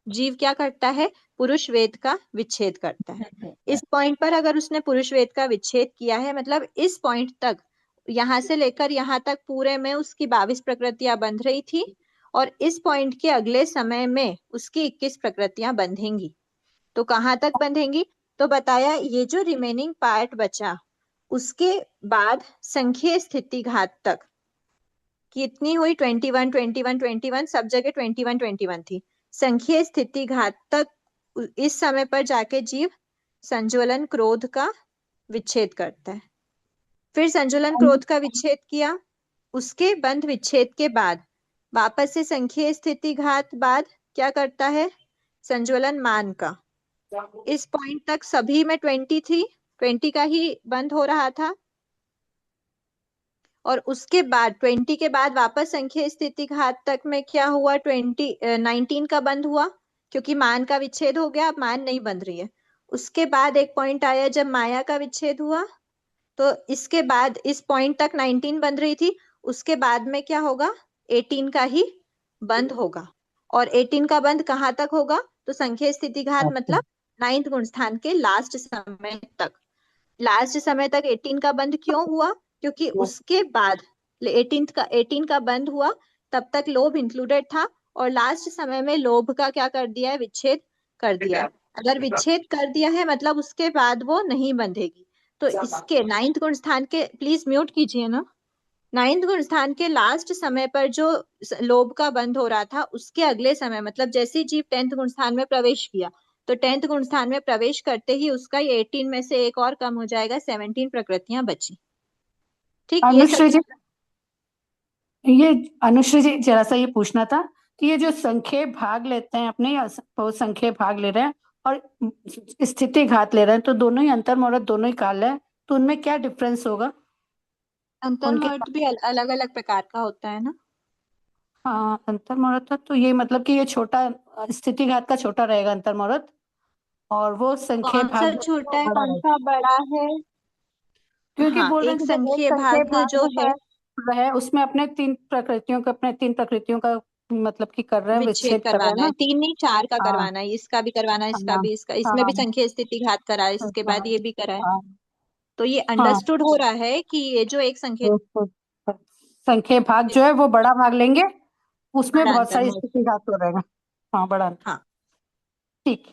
जीव क्या करता है, पुरुष वेद का विच्छेद करता है। इस पॉइंट पर अगर उसने पुरुष वेद का विच्छेद किया है, मतलब इस पॉइंट तक, यहाँ से लेकर यहाँ तक पूरे में उसकी 22 प्रकृतियां बंध रही थी, और इस पॉइंट के अगले समय में उसकी 21 प्रकृतियां बंधेंगी। तो कहाँ तक बंधेंगी, तो बताया ये जो रिमेनिंग पार्ट बचा उसके बाद संख्यीय स्थिति घात तक कितनी हुई, 21 सब जगह 21 थी। संख्यीय स्थिति घात तक इस समय पर जाके जीव संज्वलन क्रोध का विच्छेद करता है। फिर संज्वलन क्रोध का विच्छेद किया, उसके बंध विच्छेद के बाद वापस से संख्यीय स्थिति घात बाद क्या करता है, संज्वलन मान का। इस पॉइंट तक सभी में 20 थी, 20 का ही बंद हो रहा था, और उसके बाद 20 के बाद वापस संख्या स्थिति घात तक में क्या हुआ, 19 का बंद हुआ, क्योंकि मान का विच्छेद हो गया, अब मान नहीं बन रही है। उसके बाद एक पॉइंट आया जब माया का विच्छेद हुआ, तो इसके बाद इस पॉइंट तक 19 बन रही थी, उसके बाद में क्या होगा, 18 का ही बंद होगा। और 18 का बंद कहाँ तक होगा, तो संख्या स्थिति घात मतलब 9th गुण स्थान के लास्ट समय तक। लास्ट समय तक 18 का बंद क्यों हुआ, क्योंकि उसके बाद 18 का बंद हुआ, तब तक लोभ इंक्लूडेड था, और लास्ट समय में लोभ का क्या कर दिया है, विच्छेद कर दिया है। अगर विच्छेद कर दिया है मतलब उसके बाद वो नहीं बंधेगी। तो इसके 9th गुण स्थान के, प्लीज म्यूट कीजिए ना, 9th गुण स्थान के लास्ट समय पर जो लोभ का बंध हो रहा था, उसके अगले समय मतलब जैसे ही जीव 10th गुण स्थान में प्रवेश किया, तो 10th गुण स्थान में प्रवेश करते ही उसका ये 18 में से एक और कम हो जाएगा, 17 प्रकृतियां बची। ठीक, ये अनुश्री जी, सब ये अनुश्री जी जरा सा ये पूछना था कि ये जो संख्या भाग लेते हैं अपने, या बहुत संख्या भाग ले रहे हैं और स्थिति घात ले रहे हैं, तो दोनों ही अंतर मुहूर्त दोनों ही काल है, तो उनमें क्या डिफरेंस होगा अंतर उनके? मुहूर्त भी अलग अलग प्रकार का होता है ना। हाँ, अंतर मुहूर्त तो ये मतलब कि ये छोटा स्थिति घात का छोटा रहेगा अंतर मुहूर्त, और वो संख्या कौन सा भाग जो छोटा है, बड़ा कौन रहेगा, सा बड़ा है? क्योंकि हाँ, बोल रहे हैं एक कि जब एक संख्या संख्या भाग भाग जो होता है है वह उसमें अपने तीन प्रकृतियों का मतलब कि कर रहे हैं, विच्छेद विच्छेद कर रहे हैं करवाना है, ना। 3 नहीं 4 का हाँ करवाना है, इसका भी करवाना है, इसका हाँ भी, इसका, इसमें हाँ भी संख्या स्थिति घात करा है, इसके बाद हाँ ये भी करा है। हाँ तो ये हाँ, अंडरस्टूड हो रहा है कि ये जो एक संख्या तो संख्या भाग जो है वो बड़ा भाग लेंगे, उसमें बड़ा बहुत अंतर सारी मुहूर्त। स्थिति घात हो रहेगा। हाँ, बड़ा अंतर। हाँ, ठीक।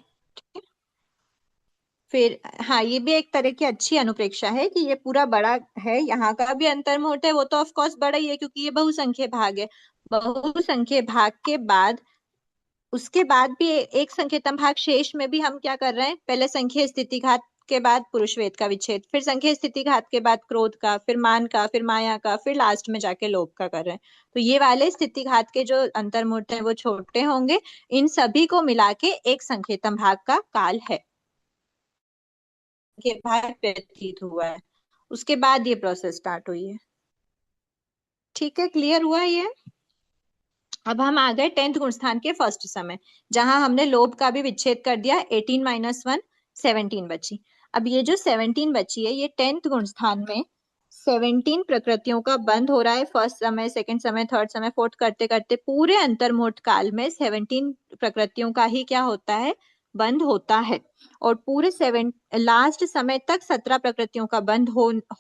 फिर हाँ, ये भी एक तरह की अच्छी अनुप्रेक्षा है कि ये पूरा बड़ा है, यहाँ का भी अंतर मुहूर्त है, वो तो ऑफ कोर्स बड़ा ही है क्योंकि ये बहुसंख्य भाग है। बहुसंख्य भाग के बाद, उसके बाद भी एक संख्यातम भाग शेष में भी हम क्या कर रहे हैं, पहले संख्या स्थिति घात के बाद पुरुष वेद का विच्छेद, फिर संख्या स्थिति घात के बाद क्रोध का, फिर मान का, फिर माया का, फिर लास्ट में जाके लोभ का कर रहे हैं। तो ये वाले स्थिति घात के जो अंतर्मुहूर्त है वो छोटे होंगे। इन सभी को मिला के एक संख्यातम भाग का काल है के भाग व्यतीत हुआ है, उसके बाद ये प्रोसेस स्टार्ट हुई है। ठीक है, क्लियर हुआ ये? अब हम आ गए 10th गुण स्थान के फर्स्ट समय, जहां हमने लोभ का भी विच्छेद कर दिया, 18 - 1 17 बची। अब ये जो 17 बची है, ये 10th गुण स्थान में 17 प्रकृतियों का बंद हो रहा है। फर्स्ट समय, सेकंड समय, थर्ड समय, फोर्थ करते करते पूरे अंतर्मुहूर्त काल में 17 प्रकृतियों का ही क्या होता है, बंद होता है। और पूरे लास्ट समय तक 17 प्रकृतियों का बंद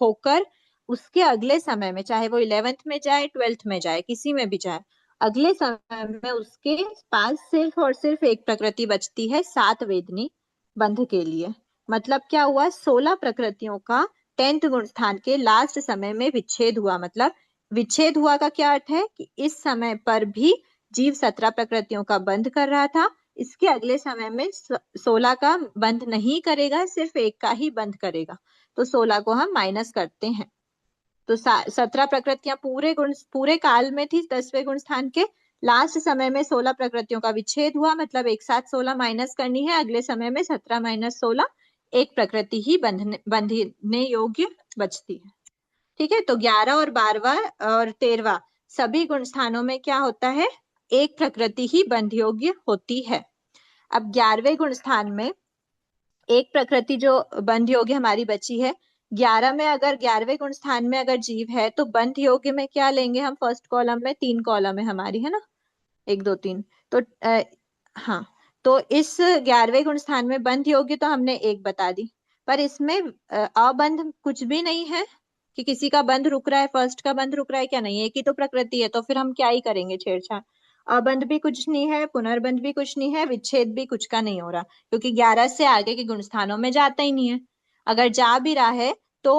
होकर उसके अगले समय में, चाहे वो 11th में जाए, 12th में जाए, किसी में भी जाए, अगले समय में उसके पास सिर्फ और सिर्फ एक प्रकृति बचती है, 7 वेदनी बंध के लिए। मतलब क्या हुआ, 16 प्रकृतियों का 10th गुण स्थान के लास्ट समय में विच्छेद हुआ। मतलब विच्छेद हुआ का क्या अर्थ है कि इस समय पर भी जीव 17 प्रकृतियों का बंध कर रहा था, इसके अगले समय में 16 का बंध नहीं करेगा, सिर्फ एक का ही बंध करेगा। तो 16 को हम माइनस करते हैं, तो 17 प्रकृतियां पूरे काल में थी 10वें गुण स्थान के। लास्ट समय में 16 प्रकृतियों का विच्छेद हुआ, मतलब एक साथ 16 माइनस करनी है, अगले समय में 17 - 16 एक प्रकृति ही बंधने योग्य बचती है। ठीक है, तो 11 और 12वां और 13वां सभी गुण स्थानों में क्या होता है, एक प्रकृति ही बंध योग्य होती है। अब 11वें गुण स्थान में एक प्रकृति जो बंध योग्य हमारी बची है। 11 में अगर 11वें गुण स्थान में अगर जीव है तो बंध योग्य में क्या लेंगे हम, फर्स्ट कॉलम में 3 कॉलम है हमारी, है ना, 1 2 3। तो हाँ, तो इस 11वें गुण स्थान में बंध योग्य तो हमने एक बता दी, पर इसमें अबंध कुछ भी नहीं है कि किसी का बंध रुक रहा है, फर्स्ट का बंध रुक रहा है, क्या नहीं है, एक ही तो प्रकृति है, तो फिर हम क्या ही करेंगे छेड़छाड़। अबंध भी कुछ नहीं है, पुनर्बंध भी कुछ नहीं है, विच्छेद भी कुछ का नहीं हो रहा, क्योंकि 11 से आगे के गुण स्थानों में जाता ही नहीं है। अगर जा भी रहा है तो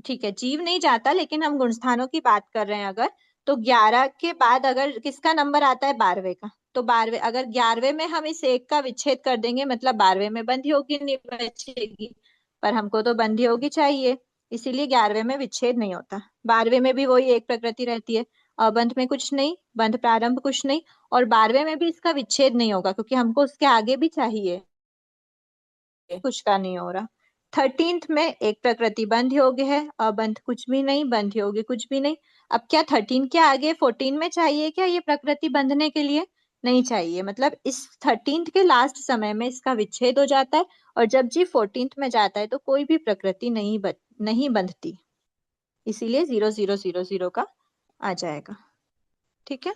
ठीक है, जीव नहीं जाता, लेकिन हम गुण स्थानों की बात कर रहे हैं अगर, तो 11 के बाद अगर किसका नंबर आता है, 12वें का, तो 12वें, अगर 11वें में हम इस एक का विच्छेद कर देंगे मतलब 12वें में बंधी होगी नहीं बचेगी, पर हमको तो बंधी होगी चाहिए, इसीलिए 11वें में विच्छेद नहीं होता। 12वें में भी वही एक प्रकृति रहती है, अबंध में कुछ नहीं, बंध प्रारंभ कुछ नहीं, और 12वें में भी इसका विच्छेद नहीं होगा क्योंकि हमको उसके आगे भी चाहिए, कुछ का नहीं हो रहा। 13th में एक प्रकृति बंध योग्य है, अबंध कुछ भी नहीं, बंध योग्य कुछ भी नहीं। अब क्या 13 के आगे 14 में चाहिए क्या ये प्रकृति बंधने के लिए? नहीं चाहिए, मतलब इस 13th के लास्ट समय में इसका विच्छेद हो जाता है, और जब जी 14th में जाता है तो कोई भी प्रकृति नहीं बंधती, इसीलिए 0000 का आ जाएगा। ठीक है,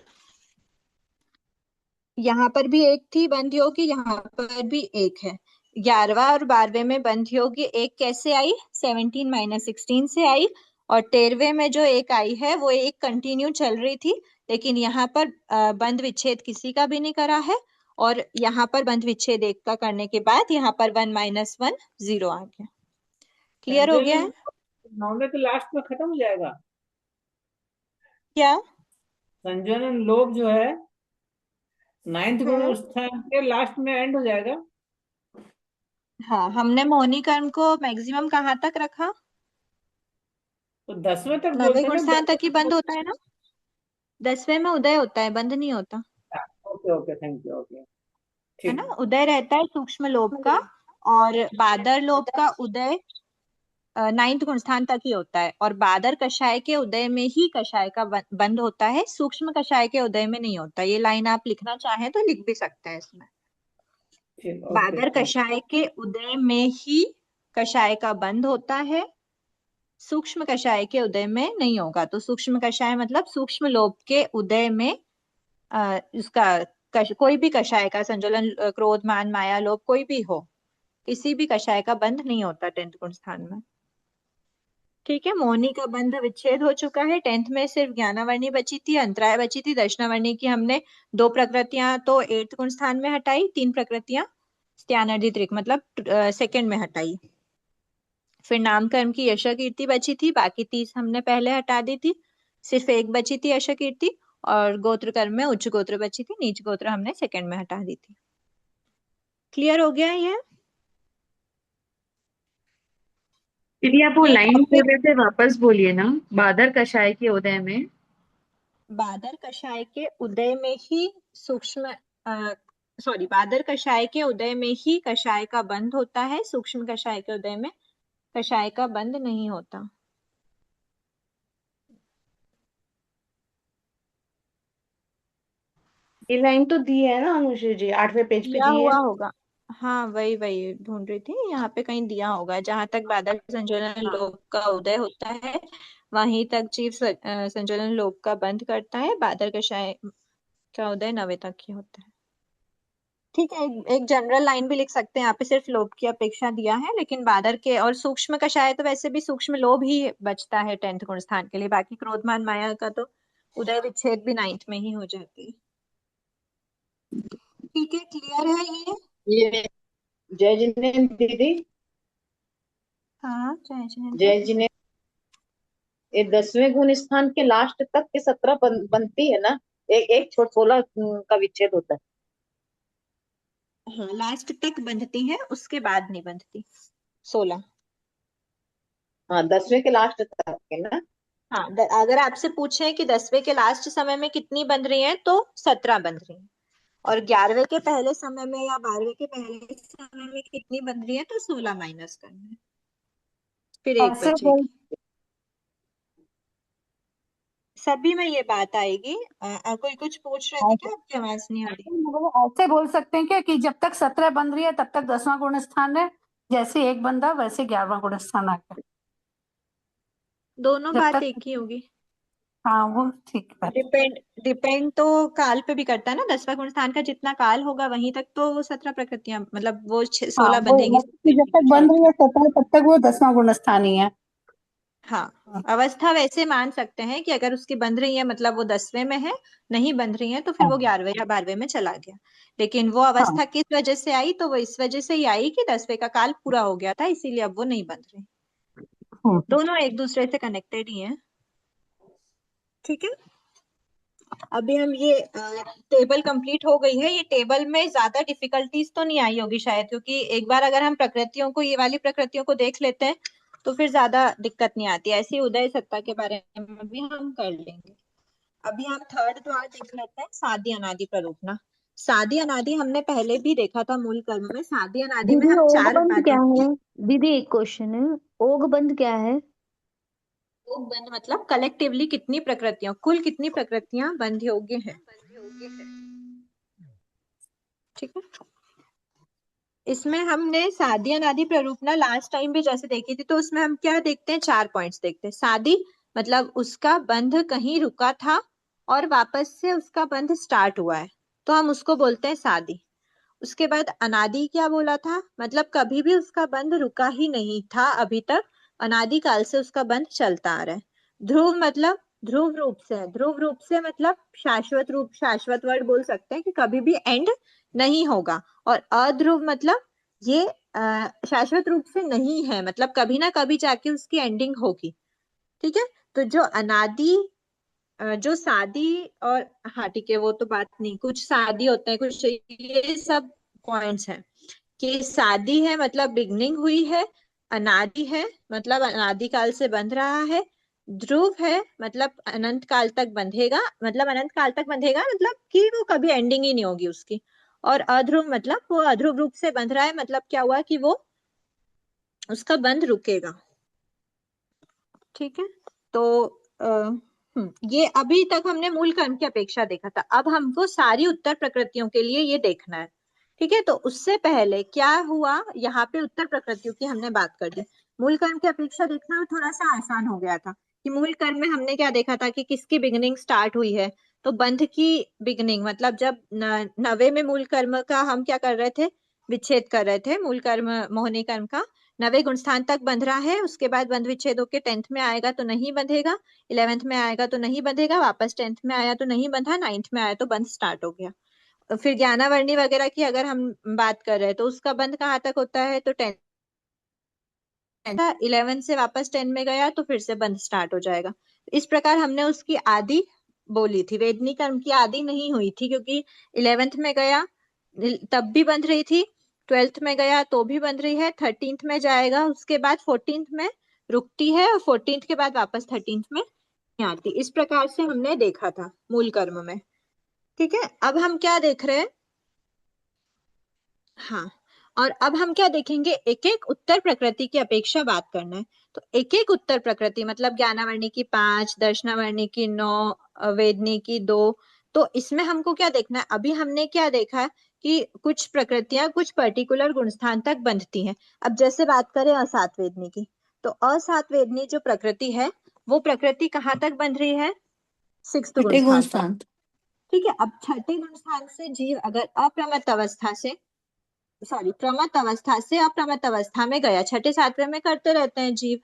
यहाँ पर भी एक थी बंध योग्य, यहाँ पर भी एक है। 11वां और 12वें में बंध योग्य एक कैसे आई? 17 - 16 से आई। और 13वें में जो एक आई है वो एक कंटिन्यू चल रही थी, लेकिन यहाँ पर बंध विच्छेद किसी का भी नहीं करा है, और यहाँ पर बंध विच्छेद एक का करने के बाद यहाँ पर 1 - 1 0 आ गया। क्लियर हो गया है? 9वें के लास्ट में खत्म हो जाएगा। क्या? संजनन लोभ जो है 9th गुण स्थान के लास्ट में एंड हो जाएगा। हाँ, हमने मोहनी कर्म को मैक्सिमम कहाँ तक रखा? तो 10वें तक 9वें बोलते गुण ना। स्थान तक ही बंद होता है ना, 10वें में उदय होता है, बंद नहीं होता okay okay, thank you, okay है ठीक। ना। उदय रहता है सूक्ष्म लोभ का, और बादर लोभ का उदय 9th गुण स्थान तक ही होता है, और बादर कषाय के उदय में ही कषाय का बंद होता है, सूक्ष्म कषाय के उदय में नहीं होता। ये लाइन आप लिखना चाहें तो लिख भी सकते हैं इसमें। ठीक, ओके, बादर कषाय के उदय में ही कषाय का बंद होता है, सूक्ष्म कषाय के उदय में नहीं होगा। तो सूक्ष्म कषाय मतलब सूक्ष्म लोभ के उदय में उसका कोई भी कषाय का संज्वलन, क्रोध मान माया लोभ कोई भी हो, किसी भी कषाय का बंध नहीं होता 10th गुण स्थान में। ठीक है, मोहनी का बंध विच्छेद हो चुका है। 10th में सिर्फ ज्ञानावर्णी बची थी, अंतराय बची थी। दशनावर्णी की हमने 2 प्रकृतियां तो 8th गुण स्थान में हटाई, 3 प्रकृतियां स्त्यानर्दी त्रिक मतलब सेकंड में हटाई। फिर नामकर्म की यश कीर्ति बची थी, बाकी 30 हमने पहले हटा दी थी, सिर्फ एक बची थी यश कीर्ति। और गोत्र कर्म में उच्च गोत्र बची थी, नीच गोत्र हमने सेकंड में हटा दी थी। क्लियर हो गया ये? दीदी आप वो ये लाइन बोल टॉपिक रहे थे वापस बोलिए ना। बादर कषाय के उदय में। बादर कषाय के उदय में ही सूक्ष्म सॉरी बादर कषाय के उदय में ही कषाय का बंध होता है, सूक्ष्म कषाय के उदय में कषाय का बंध नहीं होता। ये लाइन तो दी है ना अनुश्री जी, 8वें पेज पे दिया दी है। हुआ होगा, हाँ वही वही ढूंढ रही थी, यहाँ पे कहीं दिया होगा। जहां तक बादल संज्वलन लोभ का उदय होता है वहीं तक जीव संज्वलन लोभ का बंध करता है, बादल कषाय का उदय 9वें तक ही होता है। ठीक है, एक जनरल लाइन भी लिख सकते हैं, यहाँ पे सिर्फ लोभ की अपेक्षा दिया है, लेकिन बादर के और सूक्ष्म कषाय तो वैसे भी सूक्ष्म लोभ ही बचता है 10th गुण स्थान के लिए, बाकी क्रोधमान माया का तो उदय विच्छेद भी 9th में ही हो जाती है। ठीक है, क्लियर है ये? जय जिनेन्द्र दीदी। हाँ जय जय जय जिनेन्द्र, ये 10वें गुण स्थान के लास्ट तक के 17 बनती है ना। एक एक छोट 16 का विच्छेद होता है। हाँ लास्ट तक बंधती है, उसके बाद नहीं बंधती 16। हाँ, 10वें के लास्ट तक के ना। हाँ अगर आपसे पूछे कि 10वें के लास्ट समय में कितनी बंध रही है तो 17 बंध रही है, और 11वें के पहले समय में या 12वें के पहले समय में कितनी बंध रही है तो 16 माइनस करना है, फिर एक ऐसे बोल बचेगी। सभी में ये बात आएगी। कोई कुछ पूछ रहे थे क्या? आपकी आवाज नहीं आ रही। ऐसे बोल सकते हैं क्या कि जब तक 17 बन रही है तब तक 10वां गुण स्थान है, जैसे एक बंदा वैसे 11वां गुण स्थान आ गया। दोनों जब बात तक, एक ही होगी। हाँ वो ठीक बात। डिपेंड तो काल पे भी करता है ना, 10वां गुण स्थान का जितना काल होगा वहीं तक तो वो 17 प्रकृतियां मतलब वो हाँ 16 वो बंधेगी, मतलब कि जब तक बन रही है 17 तब तक वो 10वां गुण स्थान ही है। हाँ अवस्था वैसे मान सकते हैं कि अगर उसकी बंध रही है मतलब वो 10वें में है, नहीं बंध रही है तो फिर वो 11वें या 12वें में चला गया। लेकिन वो हाँ अवस्था किस वजह से आई? तो वो इस वजह से ही आई कि 10वें का काल पूरा हो गया था, इसीलिए अब वो नहीं बंध रही। दोनों एक दूसरे से कनेक्टेड ही हैं। ठीक है, अभी हम ये टेबल कंप्लीट हो गई है। ये टेबल में ज्यादा डिफिकल्टीज तो नहीं आई होगी शायद, क्योंकि एक बार अगर हम प्रकृतियों को, ये वाली प्रकृतियों को देख लेते हैं तो फिर ज्यादा दिक्कत नहीं आती। ऐसी उदय सत्ता के बारे में भी हम कर लेंगे। अभी हम थर्ड द्वार देख लेते हैं, साध्य अनादि प्ररूपना। सादी अनादि हमने पहले भी देखा था मूल कर्म में। सादी अनादि में दीदी हम ओग चार बंध क्या बातें। है? दीदी एक क्वेश्चन है, ओग बंध क्या है? योग बंध मतलब कलेक्टिवली कितनी प्रकृतियां, कुल कितनी प्रकृतियां बंध योग्य हैं। ठीक है, इसमें हमने सादी अनादि प्ररूपना लास्ट टाइम भी जैसे देखी थी, तो उसमें हम क्या देखते हैं, 4 पॉइंट्स देखते हैं। सादी मतलब उसका बंध कहीं रुका था और वापस से उसका बंध स्टार्ट हुआ है, तो हम उसको बोलते हैं सादी। उसके बाद अनादि क्या बोला था, मतलब कभी भी उसका बंध रुका ही नहीं था अभी तक, अनादि काल से उसका बंध चलता आ रहा है। ध्रुव मतलब ध्रुव रूप से है, ध्रुव रूप से मतलब शाश्वत रूप, शाश्वत वर्ड बोल सकते हैं कि कभी भी एंड नहीं होगा। और अध्रुव मतलब ये शाश्वत रूप से नहीं है, मतलब कभी ना कभी जाके उसकी एंडिंग होगी। ठीक है, तो जो अनादि जो शादी और, हाँ ठीक है वो तो बात नहीं, कुछ शादी होते हैं कुछ, ये सब पॉइंट्स हैं कि शादी है मतलब बिगनिंग हुई है, अनादि है मतलब अनादि काल से बंध रहा है, ध्रुव है मतलब अनंत काल तक बंधेगा, मतलब अनंत काल तक बंधेगा मतलब कि वो कभी एंडिंग ही नहीं होगी उसकी। और अध्रुव मतलब वो अध्रुव रूप से बंध रहा है, मतलब क्या हुआ कि वो उसका बंध रुकेगा। ठीक है, तो ये अभी तक हमने मूल कर्म की अपेक्षा देखा था, अब हमको सारी उत्तर प्रकृतियों के लिए ये देखना है। ठीक है, तो उससे पहले क्या हुआ, यहाँ पे उत्तर प्रकृतियों की हमने बात कर दी। मूल कर्म की अपेक्षा देखना थोड़ा सा आसान हो गया था कि मूल कर्म में हमने क्या देखा था कि किसकी बिगनिंग स्टार्ट हुई है, तो बंध की बिगनिंग, मतलब जब नवे में मूल कर्म का हम क्या कर रहे थे, विच्छेद कर रहे थे, मूल कर्म मोहिनी कर्म का नवे गुण स्थान तक बंध रहा है, उसके बाद बंध विच्छेद होके 10th में आएगा तो नहीं बंधेगा, 11th में आएगा तो नहीं बंधेगा, वापस 10th में आया तो नहीं बंधा, 9th में आया तो बंध स्टार्ट हो गया। फिर ज्ञानावर्णी वगैरह की अगर हम बात कर रहे हैं तो उसका बंध कहाँ तक होता है, तो 10, 11 से वापस 10 में गया तो फिर से बंध स्टार्ट हो जाएगा। इस प्रकार हमने उसकी आदि बोली थी, वेदनी कर्म की आदि नहीं हुई थी, क्योंकि 11th में गया तब भी बंध रही थी, 12th में गया तो भी बंध रही है, 13th में जाएगा उसके बाद 14th में रुकती है, और 14th के बाद वापस 13th में नहीं आती। इस प्रकार से हमने देखा था मूल कर्म में। ठीक है, अब हम क्या देख रहे हैं, हाँ, और अब हम क्या देखेंगे, एक एक उत्तर प्रकृति की अपेक्षा बात करना है। तो एक एक उत्तर प्रकृति मतलब ज्ञानावर्णी की 5, दर्शनावर्णी की 9, वेदनी की 2, तो इसमें हमको क्या देखना है, अभी हमने क्या देखा कि कुछ प्रकृतियां कुछ पर्टिकुलर गुणस्थान तक बंधती हैं। अब जैसे बात करें असात वेदनी की, तो असात वेदनी जो प्रकृति है वो प्रकृति कहाँ तक बंध रही है, 6th छठे गुण गुणस्थान तक। स्थान। ठीक है, अब 6ठे गुणस्थान से जीव अगर अप्रमत्त अवस्था से, सॉरी प्रमत्त अवस्था से अप्रमत्त अवस्था में गया, 6ठे 7वें में करते रहते हैं जीव,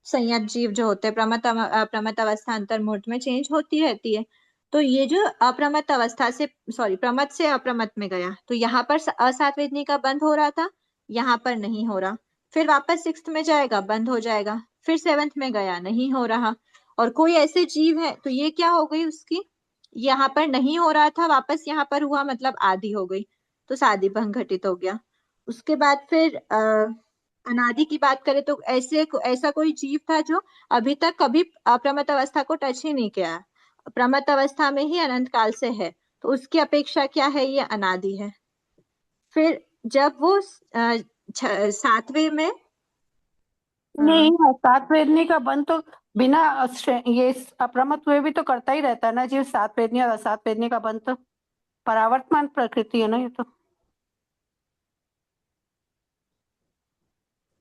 संयत जीव जो होते हैं प्रमत्त अप्रमत्त अवस्था अंतर मुहूर्त में चेंज होती रहती है। तो ये जो अप्रमत्त अवस्था से, सॉरी प्रमत्त से अप्रमत्त में गया, तो यहाँ पर असात वेदनी का बंद हो रहा था, यहाँ पर नहीं हो रहा, फिर वापस 6th में जाएगा बंद हो जाएगा, फिर 7th में गया नहीं हो रहा। और कोई ऐसे जीव है तो ये क्या हो गई उसकी, यहाँ पर नहीं हो रहा था वापस यहाँ पर हुआ, मतलब आदि हो गई, तो सादी भंग घटित हो गया। उसके बाद फिर अनादि की बात करें तो ऐसा कोई जीव था जो अभी तक कभी अप्रमत्त अवस्था को टच ही नहीं किया, प्रमत्त अवस्था में ही अनंत काल से है, तो उसकी अपेक्षा क्या है, ये अनादि है। फिर जब वो 7वें में नहीं, सात वेदनी का बंध तो बिना ये अप्रमत्त हुए भी तो करता ही रहता है ना जीव, सात वेदनी और असात वेदनी का बंध तो परावर्तमान प्रकृति है ना ये तो,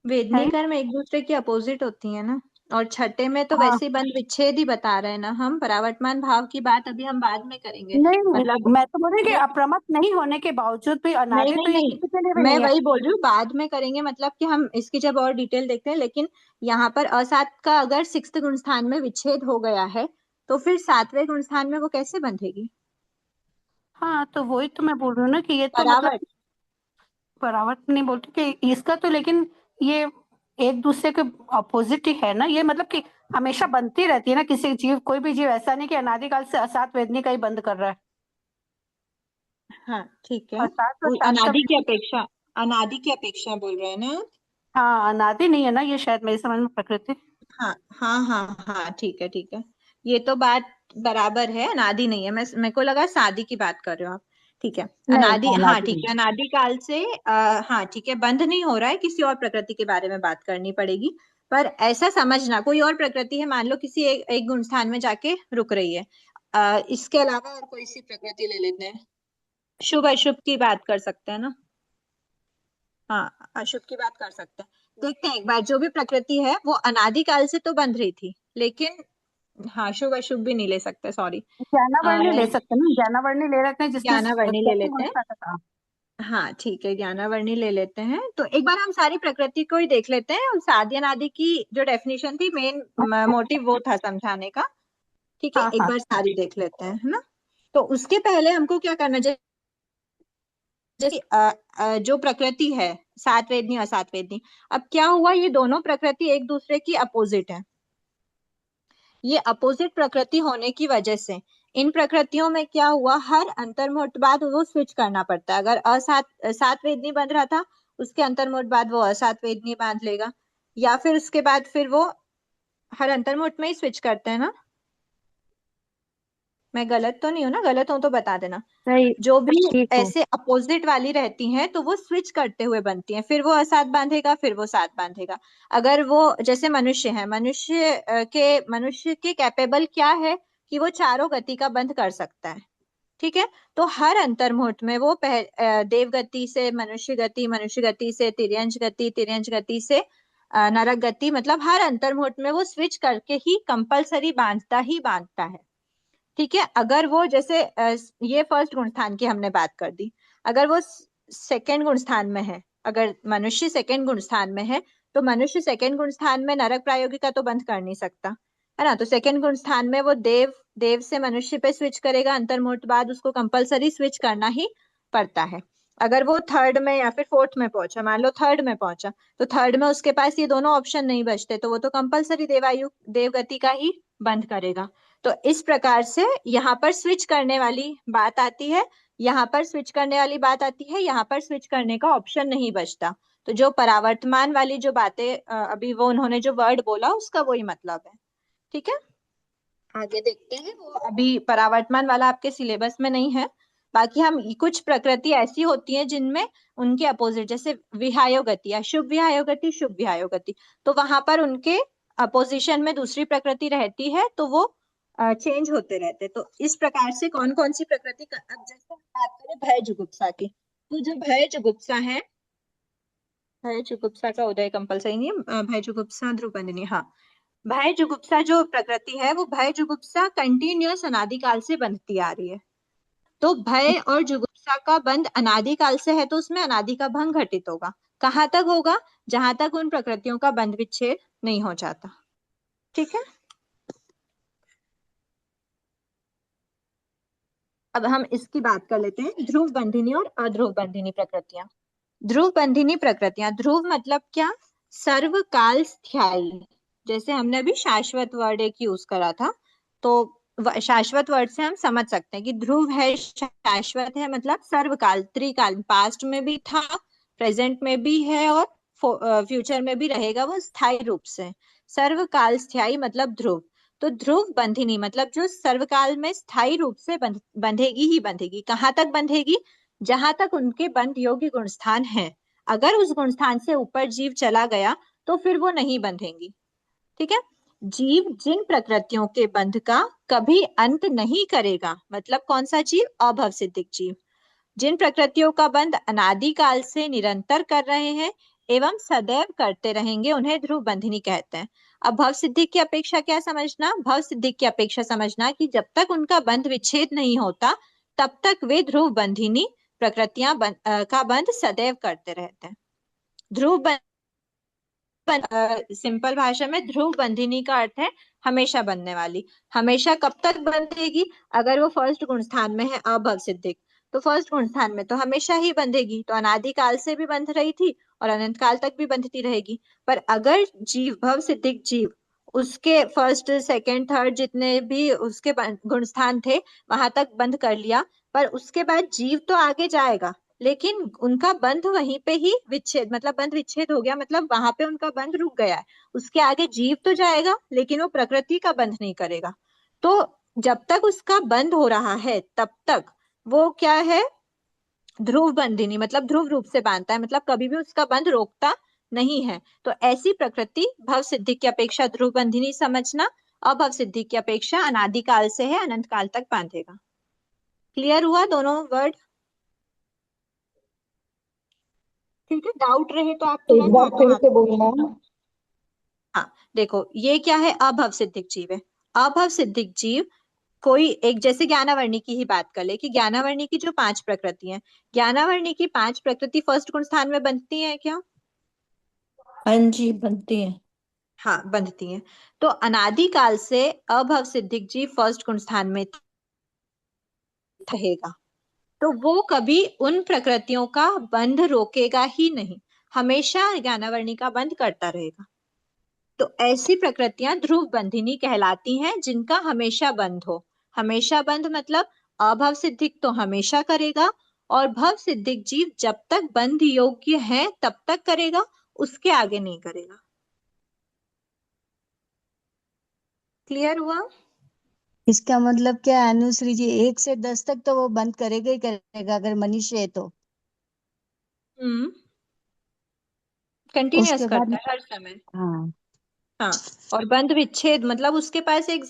वेदनी है। कर्म एक दूसरे की अपोजिट होती है ना, और 6ठे में तो हाँ, वैसे ही बंध विच्छेद ही बता रहे हैं ना हम, परावर्तमान भाव की बात अभी हम बाद में करेंगे। नहीं मतलब मैं तो बोल रही कि ये, अप्रमत्त नहीं होने के बावजूद भी नहीं अनादि नहीं तो ये नहीं, किसी के लिए भी मैं नहीं है। वही बोल रही हूँ बाद में करेंगे, मतलब कि हम इसकी जब और डिटेल देखते हैं, लेकिन यहाँ पर असात का अगर 6th गुण स्थान में विच्छेद हो गया है तो फिर 7वें गुण स्थान में वो कैसे बंधेगी, हाँ, तो वही तो मैं बोल रही हूँ ना कि ये तो मतलब परावर्त। परावर्त नहीं बोलती कि इसका तो, लेकिन ये एक दूसरे के अपोजिट ही है ना ये, मतलब कि हमेशा बनती रहती है ना किसी जीव, कोई भी जीव ऐसा नहीं कि अनादिकाल से असात वेदनी का ही बंद कर रहा है। हाँ ठीक है, असात और सात का अनादि की अपेक्षा, अनादि की अपेक्षा बोल रहे हैं ना। हाँ, अनादि नहीं है ना ये, शायद मेरी समझ में प्रकृति। हाँ हाँ हाँ हाँ ठीक है ठीक है, ये तो बात बराबर है, अनादि नहीं है, मैं मेरे को लगा शादी की बात कर रहे हो आप। ठीक है, नहीं, हाँ ठीक है, अनादिकाल से हाँ ठीक है, बंद नहीं हो रहा है, किसी और प्रकृति के बारे में बात करनी पड़ेगी। पर ऐसा समझना, कोई और प्रकृति है, मान लो किसी एक गुण स्थान में जाके रुक रही है। इसके अलावा और कोई सी प्रकृति ले लेते हैं, शुभ अशुभ की बात कर सकते हैं ना। हाँ, अशुभ की बात कर सकते हैं। देखते हैं एक बार, जो भी प्रकृति है वो अनादिकाल से तो बंध रही थी, लेकिन हाँ शुभ अशुभ भी नहीं ले सकते, सॉरी। ज्ञानावर्णी ले सकते हैं ना, ज्ञानावर्णी ले रखते हैं जिसमें ज्ञानावर्णी ले कैसे लेते गुण हैं। था। हाँ ठीक है, ज्ञानावर्णी ले लेते हैं। तो एक बार हम सारी प्रकृति को ही देख लेते हैं, उस आदि अनादि की जो डेफिनेशन थी, मेन मोटिव वो था समझाने का। ठीक है, हाँ एक हाँ बार सारी देख लेते हैं, है ना। तो उसके पहले हमको क्या करना चाहिए, जैसे जो प्रकृति है, सात वेदनी और सात वेदनी, अब क्या हुआ, ये दोनों प्रकृति एक दूसरे की अपोजिट है। ये अपोजिट प्रकृति होने की वजह से इन प्रकृतियों में क्या हुआ, हर अंतर्मुहूर्त बाद वो स्विच करना पड़ता है। अगर सात वेदनी बंध रहा था, उसके अंतर्मुहूर्त बाद वो असात वेदनी बांध लेगा, या फिर उसके बाद फिर वो हर अंतर्मुहूर्त में ही स्विच करते हैं ना। मैं गलत तो नहीं हूँ ना, गलत हूं तो बता देना। सही, जो भी ठीक हो। ऐसे अपोजिट वाली रहती हैं तो वो स्विच करते हुए बनती हैं, फिर वो असात बांधेगा, फिर वो सात बांधेगा। अगर वो जैसे मनुष्य है, मनुष्य के कैपेबल क्या है कि वो चारों गति का बंध कर सकता है। ठीक है, तो हर अंतर्मुहूर्त में वो देव गति से मनुष्य गति, मनुष्य गति से तिर्यंश गति, तिर्यंश गति से नरक गति, मतलब हर अंतर्मुहूर्त में वो स्विच करके ही कंपलसरी बांधता है। ठीक है, अगर वो जैसे ये फर्स्ट गुण स्थान की हमने बात कर दी, अगर वो सेकंड गुण स्थान में है, अगर मनुष्य सेकंड गुण स्थान में है, तो मनुष्य सेकंड गुण स्थान में नरक प्रायोगिका तो बंद कर नहीं सकता, है ना। तो सेकंड गुण स्थान में वो देव से मनुष्य पे स्विच करेगा, अंतर्मुहूर्त बाद उसको कंपलसरी स्विच करना ही पड़ता है। अगर वो थर्ड में या फिर फोर्थ में पहुंचा, मान लो थर्ड में पहुंचा, तो थर्ड में उसके पास ये दोनों ऑप्शन नहीं बचते, तो वो तो कंपलसरी देवगति का ही बंद करेगा। तो इस प्रकार से यहाँ पर स्विच करने वाली बात आती है, यहाँ पर स्विच करने वाली बात आती है, यहाँ पर स्विच करने का ऑप्शन नहीं बचता। तो जो परावर्तमान वाली जो बातें अभी वो उन्होंने जो वर्ड बोला, उसका वही मतलब है। ठीक है, आगे देखते हैं। वो अभी परावर्तमान वाला आपके सिलेबस में नहीं है। बाकी हम कुछ प्रकृति ऐसी होती है जिनमें उनके अपोजिट, जैसे विहायो गति, अशुभ विहायो गति, शुभ विहायो गति, तो वहां पर उनके अपोजिशन में दूसरी प्रकृति रहती है, तो वो चेंज होते रहते। तो इस प्रकार से कौन कौन सी प्रकृति अब जैसे हम बात करें भय जुगुप्सा की, तो जो भय जुगुप्सा है, भय जुगुप्सा का उदय कंपलसरी नहीं है, भय जुगुप्सा ध्रुवबंदिनी, हाँ। भय जुगुप्सा जो प्रकृति है, वो भय जुगुप्सा कंटिन्यूअस अनादिकाल से बनती आ रही है। तो भय और जुगुप्सा का बंध अनादिकाल से है, तो उसमें अनादि का भंग घटित होगा। कहाँ तक होगा, जहां तक उन प्रकृतियों का बंध विच्छेद नहीं हो जाता। ठीक है, अब हम इसकी बात कर लेते हैं, ध्रुव बंधिनी और अध्रुव बंधिनी प्रकृतियां। ध्रुव बंधिनी प्रकृतियां, ध्रुव मतलब क्या, सर्वकाल स्थायी। जैसे हमने अभी शाश्वत वर्ड एक यूज करा था, तो शाश्वत वर्ड से हम समझ सकते हैं कि ध्रुव है, शाश्वत है, मतलब सर्वकाल, त्रिकाल, पास्ट में भी था, प्रेजेंट में भी है और फ्यूचर में भी रहेगा, वो स्थायी रूप से। सर्वकाल स्थायी मतलब ध्रुव। तो ध्रुव बंधिनी मतलब जो सर्वकाल में स्थायी रूप से बंधेगी ही बंधेगी। कहाँ तक बंधेगी, जहां तक उनके बंध योग्य गुणस्थान है। अगर उस गुणस्थान से ऊपर जीव चला गया तो फिर वो नहीं बंधेंगी। ठीक है, जीव जिन प्रकृतियों के बंध का कभी अंत नहीं करेगा, मतलब कौन सा जीव, अभव सिद्धिक जीव, जिन प्रकृतियों का बंध अनादिकाल से निरंतर कर रहे हैं एवं सदैव करते रहेंगे, उन्हें ध्रुव बंधिनी कहते हैं। अब भव सिद्धि की अपेक्षा क्या समझना, भव सिद्धि की अपेक्षा समझना कि जब तक उनका बंध विच्छेद नहीं होता, तब तक वे ध्रुव बंधिनी प्रकृतियां का बंध सदैव करते रहते हैं। ध्रुव सिंपल भाषा में ध्रुव बंधिनी का अर्थ है हमेशा बनने वाली। हमेशा कब तक बंधेगी, अगर वो फर्स्ट गुण स्थान में है अभव सिद्धिक, तो फर्स्ट गुण स्थान में तो हमेशा ही बंधेगी, तो अनादिकाल से भी बंध रही थी और अनंत काल तक भी बंधती रहेगी। पर अगर जीव भव सिद्धिक जीव उसके फर्स्ट सेकंड थर्ड जितने भी उसके गुण स्थान थे वहां तक बंध कर लिया, पर उसके बाद जीव तो आगे जाएगा, लेकिन उनका बंध वहीं पे ही विच्छेद, मतलब बंध विच्छेद हो गया, मतलब वहां पे उनका बंध रुक गया है। उसके आगे जीव तो जाएगा लेकिन वो प्रकृति का बंध नहीं करेगा। तो जब तक उसका बंध हो रहा है तब तक वो क्या है, ध्रुव बंधिनी मतलब ध्रुव रूप से बांधता है, मतलब कभी भी उसका बंध रोकता नहीं है। तो ऐसी प्रकृति भव सिद्धि की अपेक्षा ध्रुव बंधिनी समझना। अभव सिद्धि की अपेक्षा अनादिकाल से है, अनंत काल तक बांधेगा। क्लियर हुआ दोनों वर्ड? ठीक है, डाउट रहे तो आप एक तुरंत बार हाथों फिर हाथ। से बोलना। हाँ देखो, ये क्या है? अभव सिद्धिक जीव है। अभव सिद्धिक जीव कोई एक, जैसे ज्ञानावर्णी की ही बात कर ले कि ज्ञानावर्णी की जो 5 प्रकृति हैं, ज्ञानावर्णी की 5 प्रकृति फर्स्ट गुण स्थान में बनती हैं क्या? हाँ जी, बनती है। हाँ बंधती हैं। तो अनादिकाल से अभव सिद्धिक जीव फर्स्ट गुण स्थान में रहेगा, तो वो कभी उन प्रकृतियों का बंध रोकेगा ही नहीं, हमेशा ज्ञानावर्णी का बंध करता रहेगा। तो ऐसी प्रकृतियां ध्रुव बंधिनी कहलाती हैं, जिनका हमेशा बंध हो। हमेशा बंध मतलब अभव सिद्धिक तो हमेशा करेगा, और भव सिद्धिक जीव जब तक बंध योग्य है तब तक करेगा, उसके आगे नहीं करेगा। क्लियर हुआ? इसका मतलब क्या है अनुश्री जी, 1 से 10 तक तो वो बंद करेगा ही करेगा अगर मनुष्य है तो। कंटिन्यूअस उसके करता बाद है हर समय। हाँ, हाँ, और बंध विच्छेद मतलब उसके पास एक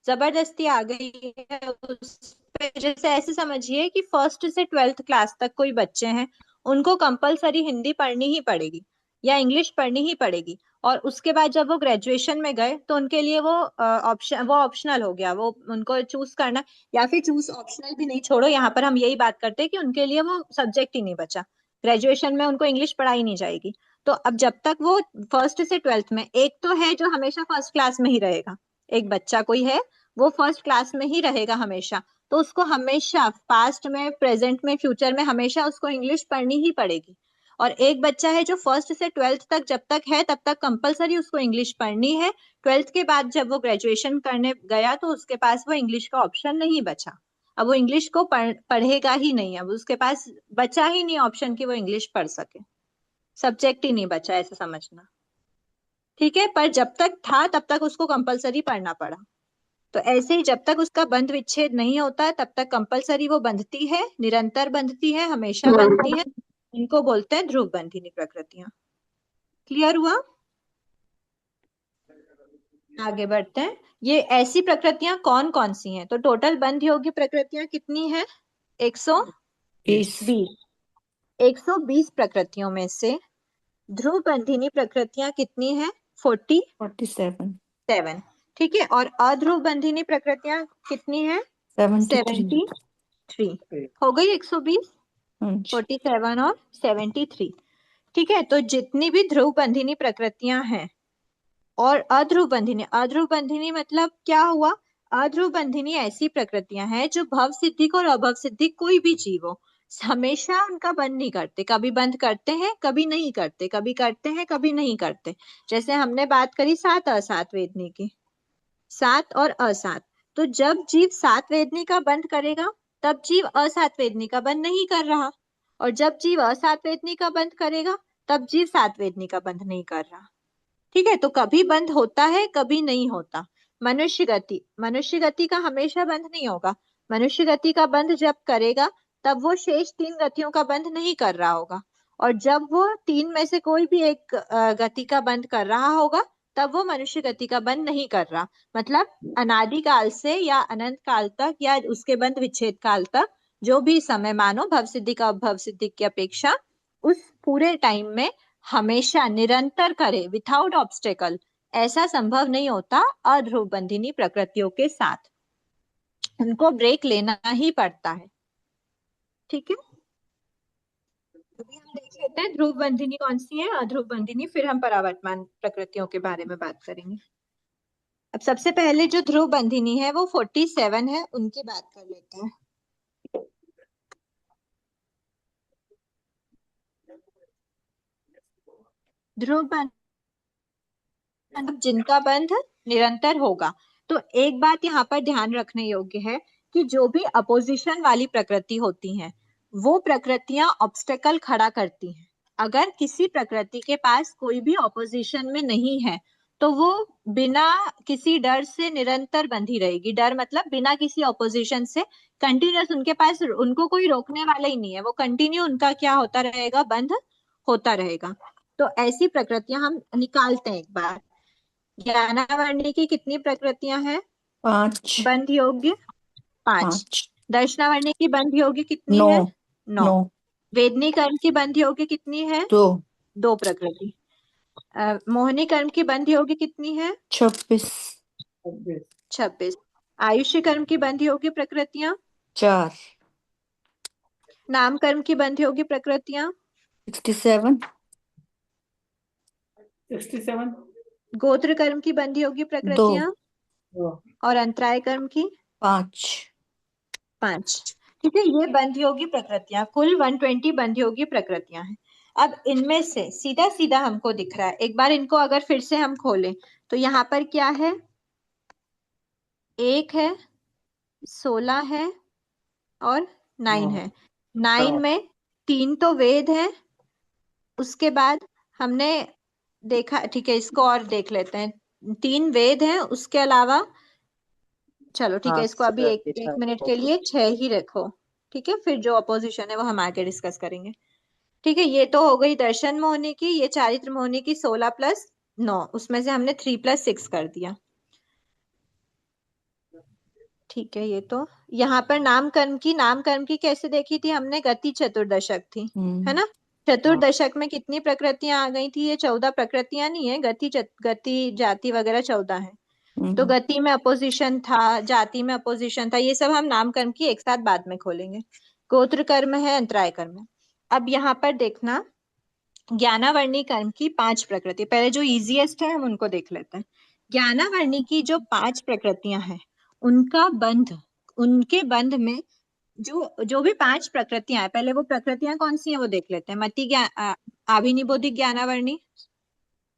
जबरदस्ती आ गई है उस पे। जैसे ऐसे समझिए कि फर्स्ट से 12th क्लास तक कोई बच्चे हैं, उनको कंपलसरी हिंदी पढ़नी ही पड़ेगी या इंग्लिश पढ़नी ही पड़ेगी, और उसके बाद जब वो ग्रेजुएशन में गए तो उनके लिए वो ऑप्शनल हो गया, वो उनको चूज करना, या फिर चूज ऑप्शनल भी नहीं, छोड़ो, यहाँ पर हम यही बात करते हैं कि उनके लिए वो सब्जेक्ट ही नहीं बचा, ग्रेजुएशन में उनको इंग्लिश पढ़ाई नहीं जाएगी। तो अब जब तक वो फर्स्ट से 12th में, एक तो है जो हमेशा फर्स्ट क्लास में ही रहेगा, एक बच्चा कोई है वो फर्स्ट क्लास में ही रहेगा हमेशा, तो उसको हमेशा पास्ट में, प्रेजेंट में, फ्यूचर में हमेशा उसको इंग्लिश पढ़नी ही पड़ेगी। और एक बच्चा है जो फर्स्ट से 12th तक जब तक है तब तक कंपलसरी उसको इंग्लिश पढ़नी है। 12th के बाद जब वो ग्रेजुएशन करने गया तो उसके पास वो इंग्लिश का ऑप्शन नहीं बचा, अब वो इंग्लिश को पढ़ेगा ही नहीं, अब उसके पास बचा ही नहीं ऑप्शन कि वो इंग्लिश पढ़ सके, सब्जेक्ट ही नहीं बचा, ऐसा समझना। ठीक है, पर जब तक था तब तक उसको कंपलसरी पढ़ना पड़ा। तो ऐसे ही जब तक उसका बंध विच्छेद नहीं होता है तब तक कंपलसरी वो बंधती है, निरंतर बंधती है, हमेशा बंधती है। इनको बोलते हैं ध्रुव बंधिनी प्रकृतियां। क्लियर हुआ? आगे बढ़ते हैं। ये ऐसी प्रकृतियां कौन कौन सी हैं? तो टोटल बंध योग्य प्रकृतियां कितनी है? 20। 120 प्रकृतियों में से ध्रुव बंधिनी प्रकृतियां कितनी है? 47। 47। ठीक है, और अध्रुव बंधिनी प्रकृतियां कितनी है? 73। 73। हो गई 120, हाँ जी। 47 और 73। ठीक है, तो जितनी भी ध्रुव बंधिनी प्रकृतियां हैं और अध्रुव बंधिनी मतलब क्या हुआ? अध्रुव बंधिनी ऐसी प्रकृतियां हैं जो भव सिद्धिक और अभव सिद्धिक कोई भी जीव हो, हमेशा उनका बंध नहीं करते, कभी बंद करते हैं कभी नहीं करते, कभी करते हैं कभी नहीं करते। जैसे हमने बात करी 7 असात वेदनी की, 7 और असात। तो जब जीव 7 वेदनी का बंध करेगा तब जीव असात वेदनी का बंध नहीं कर रहा, और जब जीव असात वेदनी का बंध करेगा तब जीव 7 वेदनी का बंध नहीं कर रहा। ठीक है, तो कभी बंध होता है कभी नहीं होता। मनुष्य गति का हमेशा बंध नहीं होगा। मनुष्य गति का बंध जब करेगा तब वो शेष 3 गतियों का बंध नहीं कर रहा होगा, और जब वो 3 में से कोई भी एक गति का बंध कर रहा होगा तब वो मनुष्य गति का बंध नहीं कर रहा। मतलब अनादिकाल से या अनंत काल तक या उसके बंध विच्छेद काल तक जो भी समय मानो भव सिद्धि का भव सिद्धि की अपेक्षा, उस पूरे टाइम में हमेशा निरंतर करे विथाउट ऑब्स्टेकल, ऐसा संभव नहीं होता अध्रुव बंधिनी प्रकृतियों के साथ, उनको ब्रेक लेना ही पड़ता है। ठीक है, अभी हम देख लेते हैं ध्रुव बंधिनी कौन सी है, अध्रुव बंधिनी, फिर हम परावर्तमान प्रकृतियों के बारे में बात करेंगे। अब सबसे पहले जो ध्रुव बंधिनी है वो 47 है, उनकी बात कर लेते हैं। ध्रुव बंध जिनका बंध निरंतर होगा। तो एक बात यहाँ पर ध्यान रखने योग्य है कि जो भी अपोजिशन वाली प्रकृति होती हैं वो प्रकृतियां ऑब्स्टेकल खड़ा करती हैं। अगर किसी प्रकृति के पास कोई भी ऑपोजिशन में नहीं है तो वो बिना किसी डर से निरंतर बंधी रहेगी। डर मतलब बिना किसी ऑपोजिशन से कंटिन्यूअस, उनके पास उनको कोई रोकने वाला ही नहीं है, वो कंटिन्यू उनका क्या होता रहेगा, बंध होता रहेगा। तो ऐसी प्रकृतियां हम निकालते हैं एक बार। ज्ञानावर्णी की कितनी प्रकृतियां हैं 5 बंध योग्य? 5। 5 दर्शनावर्णी की बंध योग्य कितनी 9 है? 9। 9 वेदनी कर्म की बंध योग्य कितनी है? 2 2 प्रकृति। मोहिनी कर्म की बंध योग्य कितनी है? 26 26। आयुष्य कर्म की बंध योग्य प्रकृतियां? 4 नाम कर्म की बंध योग्य प्रकृतियां? 67 67 गोत्र कर्म की बंध योग्य 2 प्रकृतियां? और अंतराय कर्म की? 5 5। ठीक है, ये बंध योग्य प्रकृतियां, कुल 120 बंध योग्य प्रकृतियां हैं। अब इनमें से सीधा सीधा हमको दिख रहा है, एक बार इनको अगर फिर से हम खोलें तो यहाँ पर क्या है, 1 है, 16 है और 9 है। 9 में 3 तो वेद है, उसके बाद हमने देखा, ठीक है इसको और देख लेते हैं, 3 वेद हैं, उसके अलावा चलो ठीक है इसको अभी एक मिनट के लिए 6 ही रखो। ठीक है, फिर जो अपोजिशन है वो हम आगे डिस्कस करेंगे। ठीक है, ये तो हो गई दर्शन मोहनी की, ये चारित्र मोहनी की 16 + 9, उसमें से हमने 3 + 6 कर दिया। ठीक है, ये तो यहाँ पर नाम कर्म की कैसे देखी थी हमने, गति चतुर्दशक थी, है ना। चतुर्दशक में कितनी प्रकृतियां आ गई थी, ये 14 प्रकृतियां नहीं है, गति जाति वगैरह 14 है। तो गति में अपोजिशन था, जाति में अपोजिशन था, ये सब हम नाम कर्म की एक साथ बाद में खोलेंगे। गोत्र कर्म है, अंतराय कर्म है। अब यहाँ पर देखना, ज्ञानावर्णी कर्म की 5 प्रकृति, पहले जो इजीएस्ट है हम उनको देख लेते हैं। ज्ञानावर्णी की जो 5 प्रकृतियां हैं, उनका बंध, उनके बंध में जो जो भी 5 प्रकृतियां हैं, पहले वो प्रकृतियां कौन सी हैं वो देख लेते हैं। मति ज्ञान, आभिनिबोधिक ज्ञानावर्णी,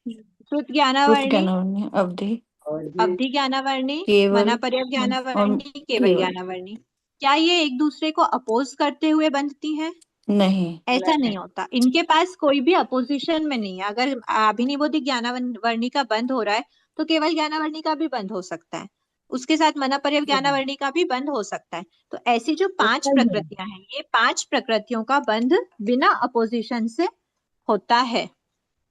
श्रुत ज्ञानावर्णी, अवधि अवधि ज्ञानावर्णी, केवल मनापर्य और ज्ञानावर्णी, केवल केवल ज्ञानावर्णी। क्या ये एक दूसरे को अपोज करते हुए बंधती हैं? नहीं। ऐसा नहीं होता, इनके पास कोई भी अपोजिशन में नहीं है। अगर अभिनिबोधिक ज्ञानावर्णी का बंध हो रहा है तो केवल ज्ञानावर्णी का भी बंध हो सकता है, उसके साथ मनापर्य ज्ञानावर्णी का भी बंध हो सकता है। तो ऐसी जो 5 प्रकृतियां हैं, ये 5 प्रकृतियों का बंध बिना अपोजिशन से होता है।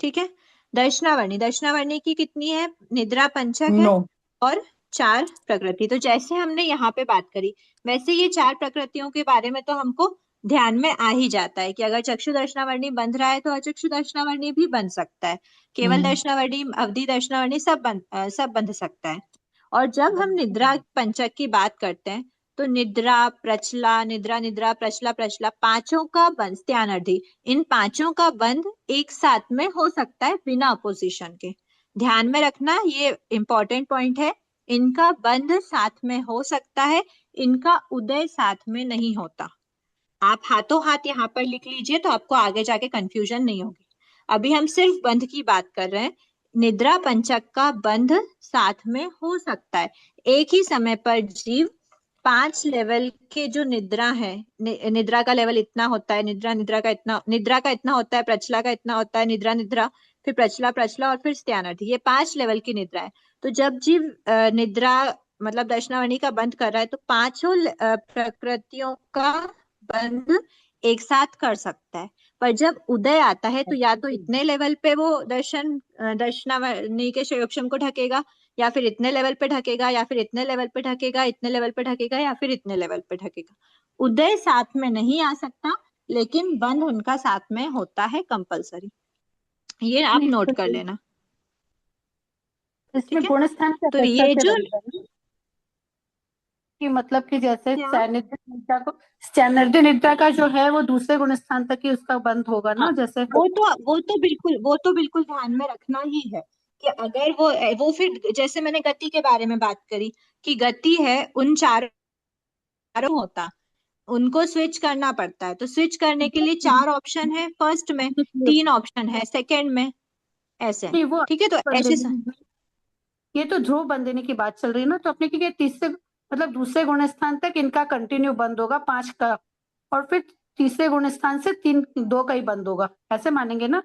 ठीक है, दर्शनावर्णी की कितनी है, निद्रा पंचक है 9 और 4 प्रकृति। तो जैसे हमने यहाँ पे बात करी, वैसे ये 4 प्रकृतियों के बारे में तो हमको ध्यान में आ ही जाता है कि अगर चक्षु दर्शनावर्णी बंध रहा है तो अचक्षु दर्शनावर्णी भी बंध सकता है, केवल दर्शनावर्णी, अवधि दर्शनावर्णी सब बंध सकता है। और जब हम निद्रा पंचक की बात करते हैं तो निद्रा, प्रचला, निद्रा निद्रा, प्रचला प्रचला, पांचों का बंध, स्त्यानर्धि, इन पांचों का बंध एक साथ में हो सकता है बिना अपोजिशन के। ध्यान में रखना, ये इंपॉर्टेंट पॉइंट है, इनका बंध साथ में हो सकता है, इनका उदय साथ में नहीं होता। आप हाथों हाथ यहाँ पर लिख लीजिए तो आपको आगे जाके कंफ्यूजन नहीं होगी। अभी हम सिर्फ बंध की बात कर रहे हैं। निद्रा पंचक का बंध साथ में हो सकता है, एक ही समय पर जीव 5 लेवल के जो निद्रा है, निद्रा का लेवल इतना होता है, निद्रा का इतना होता है, प्रचला का इतना होता है, निद्रा, फिर प्रचला और फिर स्त्यानर्धि, ये 5 लेवल की निद्रा है। तो जब जीव निद्रा मतलब दर्शनावर्णी का बंध कर रहा है तो पांचों प्रकृतियों का बंध एक साथ कर सकता है। पर जब उदय आता है तो या तो इतने लेवल पे वो दर्शनावर्णी के संयोगक्षम को ढकेगा, या फिर इतने लेवल पे ढकेगा, या फिर इतने लेवल पे ढकेगा, इतने लेवल पे ढकेगा, या फिर इतने लेवल पे ढकेगा। उदय साथ में नहीं आ सकता, लेकिन बंध उनका साथ में होता है कंपलसरी। ये आप नोट कर लेना। इसमें ठीक है, गुण स्थान तो कैसे ये जो बनता है कि मतलब कि जैसे क्या? सैनर्दी निद्रा का जो है वो दूसरे गुण स्थान तक ही उसका बंद होगा ना, हाँ, जैसे वो तो बिल्कुल ध्यान में रखना ही है कि अगर वो फिर जैसे मैंने गति के बारे में बात करी कि गति है उन चारों होता, उनको स्विच करना पड़ता है। तो स्विच करने के लिए 4 ऑप्शन है फर्स्ट में, 3 ऑप्शन है सेकंड में, ऐसे। नहीं वो ठीक है, तो ऐसे ये तो ध्रुव बंद देने की बात चल रही है ना, तो अपने की तीसरे मतलब दूसरे गुण स्थान तक इनका कंटिन्यू बंद होगा 5 का, और फिर तीसरे गुण स्थान से 2 का ही बंद होगा, ऐसे मानेंगे ना।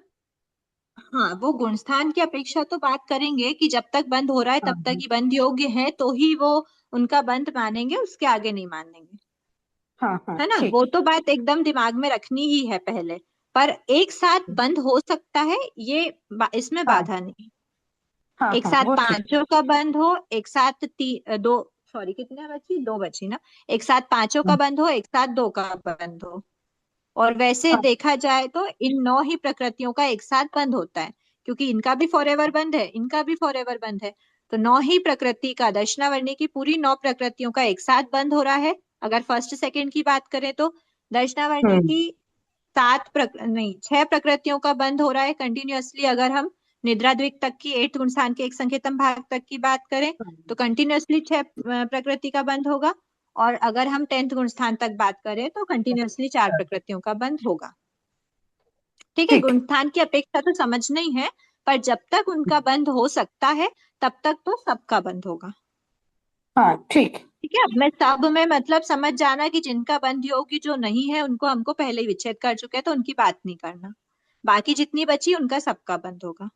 हाँ, वो गुणस्थान की अपेक्षा तो बात करेंगे कि जब तक बंध हो रहा है तब तक ही बंध योग्य है तो ही वो उनका बंध मानेंगे, उसके आगे नहीं मानेंगे। हाँ हाँ है ना, ठीक। वो तो बात एकदम दिमाग में रखनी ही है पहले। पर एक साथ बंद हो सकता है, ये इसमें हाँ बाधा नहीं। हाँ एक हाँ साथ वो ठीक। पांचों का बंद हो, एक साथ दो, सॉरी कितने बची, दो बची ना। एक साथ पांचों का बंद हो, एक साथ दो का बंद हो। और वैसे हाँ देखा जाए तो इन 9 ही प्रकृतियों का एक साथ बंद होता है, क्योंकि इनका भी फॉरएवर बंद है, इनका भी फॉरएवर बंद है। तो 9 ही प्रकृति का, दर्शनावर्णी की पूरी 9 प्रकृतियों का एक साथ बंद हो रहा है। अगर फर्स्ट सेकंड की बात करें तो दर्शनावर्णी हम्म की 6 प्रकृतियों का बंद हो रहा है कंटिन्यूअसली। अगर हम निद्रा द्विक तक की 8 गुणस्थान के एक संकेतन भाग तक की बात करें तो कंटिन्यूअसली 6 प्रकृति का बंद होगा। और अगर हम 10th गुणस्थान तक बात करें तो कंटिन्यूअसली 4 प्रकृतियों का बंद होगा। ठीक है, ठीक। गुणस्थान की अपेक्षा तो समझना ही है, पर जब तक उनका बंद हो सकता है तब तक तो सबका बंद होगा। हाँ ठीक। ठीक है, अब मैं सब में मतलब समझ जाना कि जिनका बंद योग्य जो नहीं है उनको हमको पहले ही विच्छेद कर चुके हैं, तो उनकी बात नहीं करना। बाकी जितनी बची उनका सबका बंद होगा।